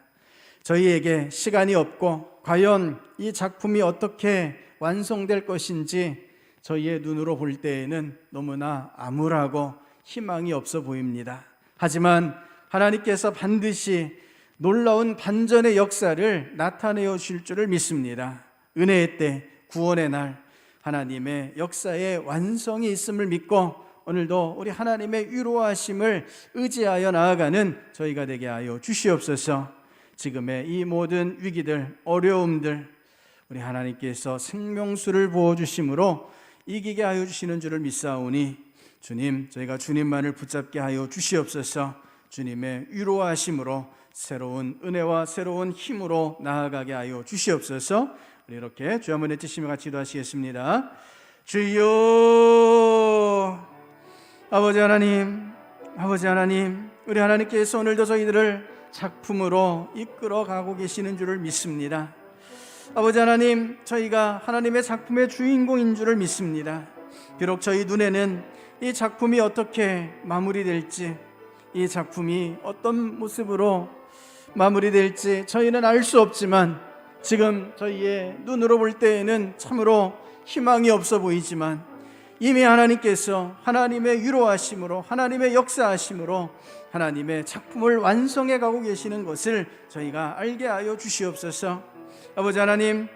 저희에게 시간이 없고 과연 이 작품이 어떻게 완성될 것인지 저희의 눈으로 볼 때에는 너무나 암울하고 희망이 없어 보입니다. 하지만 하나님께서 반드시 놀라운 반전의 역사를 나타내어 주실 줄을 믿습니다. 은혜의 때, 구원의 날, 하나님의 역사의 완성이 있음을 믿고 오늘도 우리 하나님의 위로하심을 의지하여 나아가는 저희가 되게 하여 주시옵소서. 지금의 이 모든 위기들, 어려움들 우리 하나님께서 생명수를 부어주심으로 이기게 하여 주시는 줄을 믿사오니 주님, 저희가 주님만을 붙잡게 하여 주시옵소서. 주님의 위로하심으로 새로운 은혜와 새로운 힘으로 나아가게 하여 주시옵소서. 우리 이렇게 주 한번 외치시며 같이 기도하시겠습니다. 주여, 아버지 하나님, 우리 하나님께서 오늘도 저희들을 작품으로 이끌어 가고 계시는 줄을 믿습니다. 아버지 하나님, 저희가 하나님의 작품의 주인공인 줄을 믿습니다. 비록 저희 눈에는 이 작품이 어떻게 마무리될지, 이 작품이 어떤 모습으로 마무리될지 저희는 알 수 없지만 지금 저희의 눈으로 볼 때에는 참으로 희망이 없어 보이지만 이미 하나님께서 하나님의 위로하심으로, 하나님의 역사하심으로 하나님의 작품을 완성해 가고 계시는 것을 저희가 알게 하여 주시옵소서. 아버지 하나님,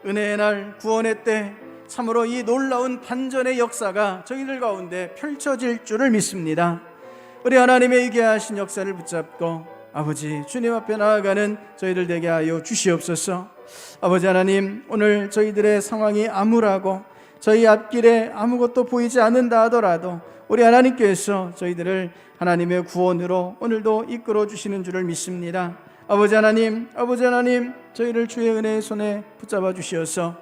은혜의 날, 구원의 때 참으로 이 놀라운 반전의 역사가 저희들 가운데 펼쳐질 줄을 믿습니다. 우리 하나님의 위대하신 역사를 붙잡고 아버지 주님 앞에 나아가는 저희들 되게 하여 주시옵소서. 아버지 하나님, 오늘 저희들의 상황이 암울하고 저희 앞길에 아무것도 보이지 않는다 하더라도 우리 하나님께서 저희들을 하나님의 구원으로 오늘도 이끌어 주시는 줄을 믿습니다. 아버지 하나님, 저희를 주의 은혜의 손에 붙잡아 주시어서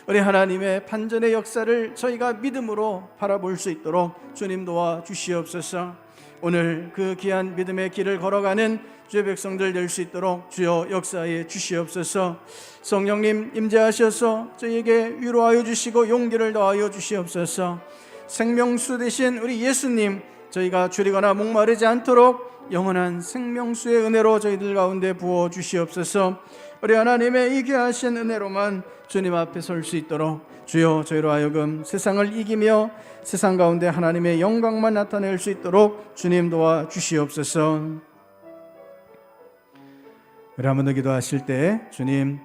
우리 하나님의 반전의 역사를 저희가 믿음으로 바라볼 수 있도록 주님 도와 주시옵소서. 오늘 그 귀한 믿음의 길을 걸어가는 주의 백성들 될 수 있도록 주여 역사해 주시옵소서. 성령님 임재하셔서 저희에게 위로하여 주시고 용기를 더하여 주시옵소서. 생명수 되신 우리 예수님, 저희가 줄이거나 목마르지 않도록 영원한 생명수의 은혜로 저희들 가운데 부어 주시옵소서. 우리 하나님의 이 귀하신 은혜로만 주님 앞에 설 수 있도록 주여 저희로 하여금 세상을 이기며 세상 가운데 하나님의 영광만 나타낼 수 있도록 주님 도와 주시옵소서. 우리 한 번 더 기도하실 때 주님,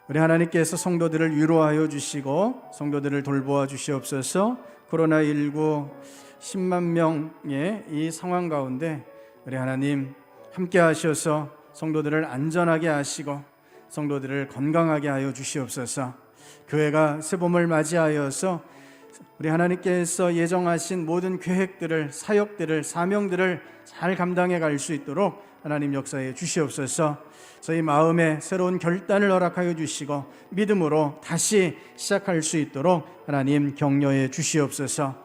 우리 하나님께서 성도들을 위로하여 주시고 성도들을 돌보아 주시옵소서. 코로나19 10만 명의 이 상황 가운데 우리 하나님 함께 하셔서 성도들을 안전하게 하시고 성도들을 건강하게 하여 주시옵소서. 교회가 새봄을 맞이하여서 우리 하나님께서 예정하신 모든 계획들을, 사역들을, 사명들을 잘 감당해 갈 수 있도록 하나님 역사해 주시옵소서. 저희 마음에 새로운 결단을 허락하여 주시고 믿음으로 다시 시작할 수 있도록 하나님 격려해 주시옵소서.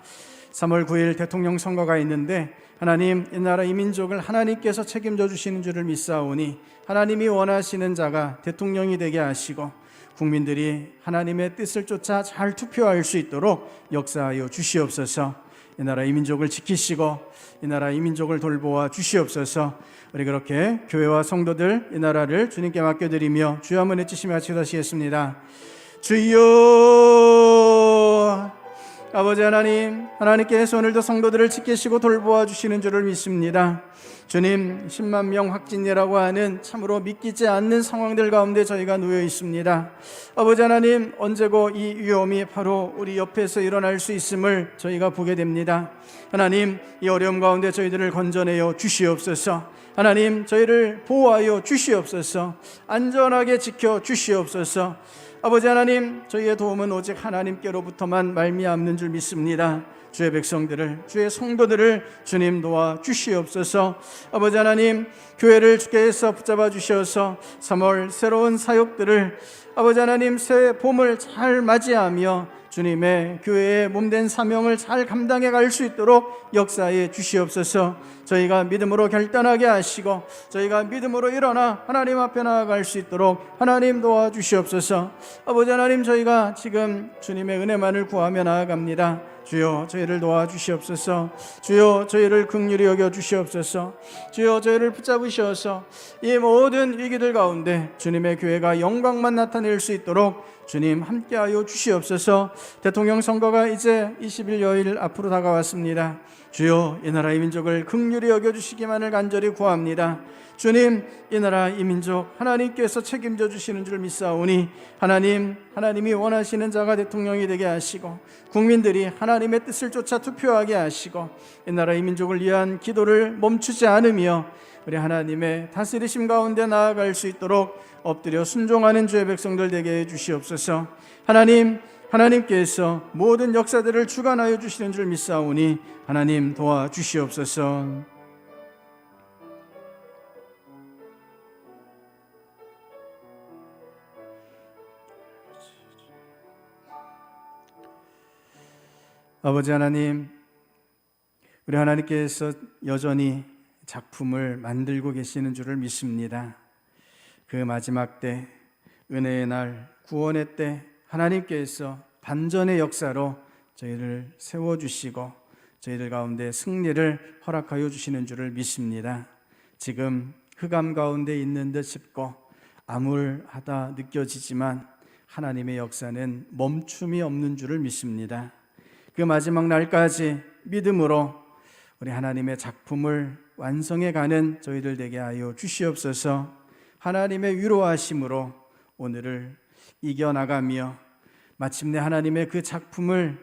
3월 9일 대통령 선거가 있는데 하나님, 이 나라 이 민족을 하나님께서 책임져 주시는 줄을 믿사오니 하나님이 원하시는 자가 대통령이 되게 하시고 국민들이 하나님의 뜻을 쫓아 잘 투표할 수 있도록 역사하여 주시옵소서. 이 나라 이 민족을 지키시고 이 나라 이 민족을 돌보아 주시옵소서. 우리 그렇게 교회와 성도들 이 나라를 주님께 맡겨드리며 주여 한번 외치시며 같이 기도하시겠습니다. 주여, 아버지 하나님, 하나님께서 오늘도 성도들을 지키시고 돌보아 주시는 줄을 믿습니다. 주님, 10만 명 확진이라고 하는 참으로 믿기지 않는 상황들 가운데 저희가 놓여 있습니다. 아버지 하나님, 언제고 이 위험이 바로 우리 옆에서 일어날 수 있음을 저희가 보게 됩니다. 하나님, 이 어려움 가운데 저희들을 건져내어 주시옵소서. 하나님, 저희를 보호하여 주시옵소서. 안전하게 지켜 주시옵소서. 아버지 하나님, 저희의 도움은 오직 하나님께로부터만 말미암는 줄 믿습니다. 주의 백성들을, 주의 성도들을 주님 도와 주시옵소서. 아버지 하나님, 교회를 주께서 붙잡아 주셔서 3월 새로운 사역들을 아버지 하나님 새 봄을 잘 맞이하며 주님의 교회의 몸된 사명을 잘 감당해 갈 수 있도록 역사해 주시옵소서. 저희가 믿음으로 결단하게 하시고 저희가 믿음으로 일어나 하나님 앞에 나아갈 수 있도록 하나님 도와주시옵소서. 아버지 하나님, 저희가 지금 주님의 은혜만을 구하며 나아갑니다. 주여, 저희를 도와주시옵소서. 주여, 저희를 긍휼히 여겨주시옵소서. 주여, 저희를 붙잡으셔서 이 모든 위기들 가운데 주님의 교회가 영광만 나타낼 수 있도록 주님 함께하여 주시옵소서. 대통령 선거가 이제 20일 앞으로 다가왔습니다. 주여, 이 나라 이 민족을 긍휼히 여겨주시기만을 간절히 구합니다. 주님, 이 나라 이 민족 하나님께서 책임져 주시는 줄 믿사오니 하나님이 원하시는 자가 대통령이 되게 하시고 국민들이 하나님의 뜻을 쫓아 투표하게 하시고 이 나라 이 민족을 위한 기도를 멈추지 않으며 우리 하나님의 다스리심 가운데 나아갈 수 있도록 엎드려 순종하는 주의 백성들 되게 해 주시옵소서. 하나님께서 모든 역사들을 주관하여 주시는 줄 믿사오니 하나님 도와주시옵소서. 아버지 하나님, 우리 하나님께서 여전히 작품을 만들고 계시는 줄을 믿습니다. 그 마지막 때, 은혜의 날, 구원의 때 하나님께서 반전의 역사로 저희를 세워주시고 저희들 가운데 승리를 허락하여 주시는 줄을 믿습니다. 지금 흑암 가운데 있는 듯 싶고 암울하다 느껴지지만 하나님의 역사는 멈춤이 없는 줄을 믿습니다. 그 마지막 날까지 믿음으로 우리 하나님의 작품을 완성해가는 저희들 되게 하여 주시옵소서. 하나님의 위로하심으로 오늘을 이겨나가며 마침내 하나님의 그 작품을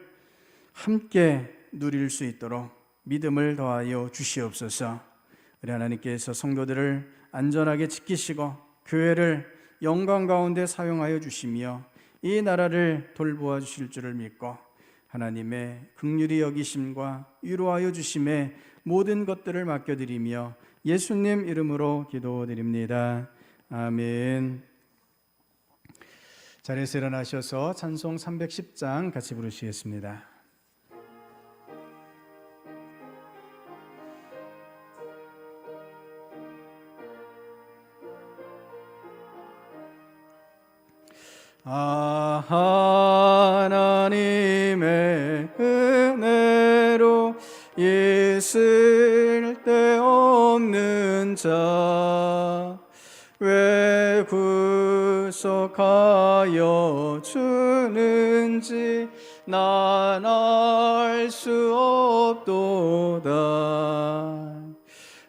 함께 누릴 수 있도록 믿음을 더하여 주시옵소서. 우리 하나님께서 성도들을 안전하게 지키시고 교회를 영광 가운데 사용하여 주시며 이 나라를 돌보아 주실 줄을 믿고 하나님의 긍휼히 여기심과 위로하여 주심의 모든 것들을 맡겨드리며 예수님 이름으로 기도드립니다. 아멘. 자리에서 일어나셔서 찬송 310장 같이 부르시겠습니다. 하나님의 은혜로 있을 데 없는 자 왜 구속하여 주는지 난 알 수 없도다.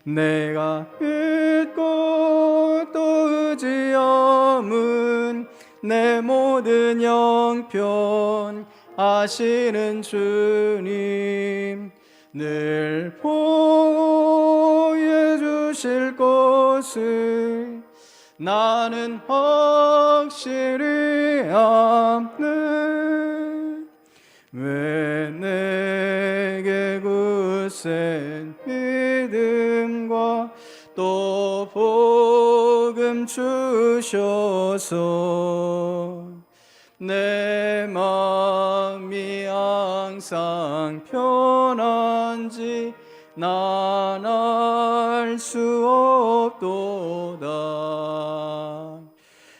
내가 믿고 또 의지함은 내 모든 형편 아시는 주님 늘 보호해 주실 것을 나는 확실히 아네. 왜 내게 굳센 믿음과 또 복음 주셔서 내 마음이 항상 편한지 난 알 수 없도다.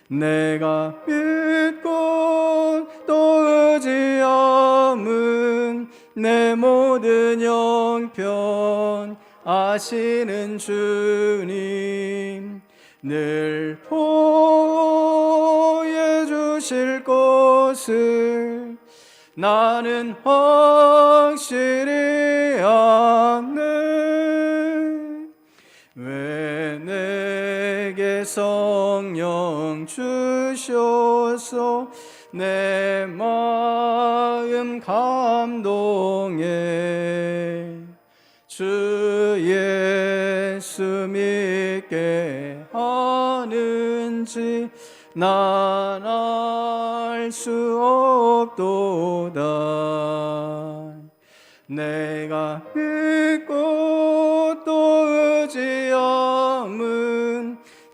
내가 믿고 또 의지함은 내 모든 형편 아시는 주님 늘 보호해 주실 것을 나는 확실히 아네. 왜 내게 성령 주셔서 내 마음 감동해 주 예수 믿게 하는지 난 알 수 없도다. 내가 믿고 또 의지함은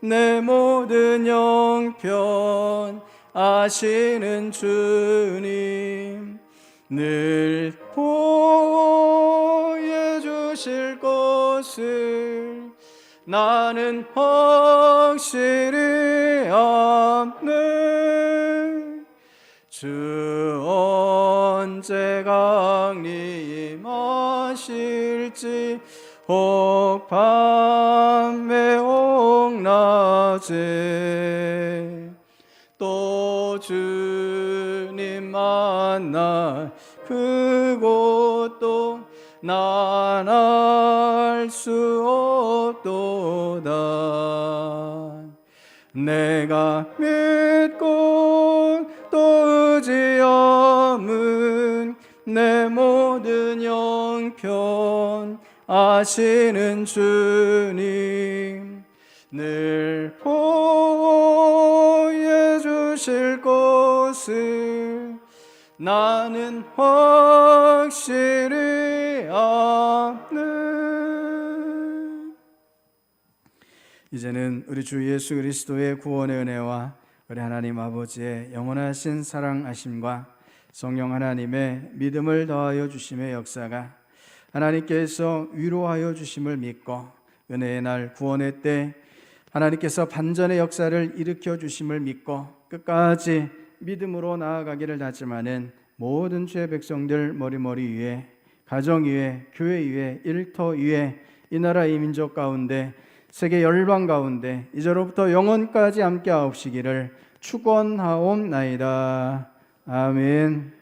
내 모든 형편 아시는 주님 늘 보호해 주실 것을 나는 확실히 아네. 주 언제 강림하실지 혹 밤에 혹 낮에 또 주님 만날 그곳도 난 알 수 없도다. 내가 믿고 또 의지함은 내 모든 형편 아시는 주님 늘 보호해 주실 것을 나는 확실히 아네. 이제는 우리 주 예수 그리스도의 구원의 은혜와 우리 하나님 아버지의 영원하신 사랑하심과 성령 하나님의 믿음을 더하여 주심의 역사가 하나님께서 위로하여 주심을 믿고 은혜의 날 구원의 때 하나님께서 반전의 역사를 일으켜 주심을 믿고 끝까지 믿음으로 나아가기를 다짐하는 모든 주의 백성들 머리머리 위에 가정 위에 교회 위에 일터 위에 이 나라 이 민족 가운데 세계 열방 가운데 이제로부터 영원까지 함께 하옵시기를 축원하옵나이다. 아멘.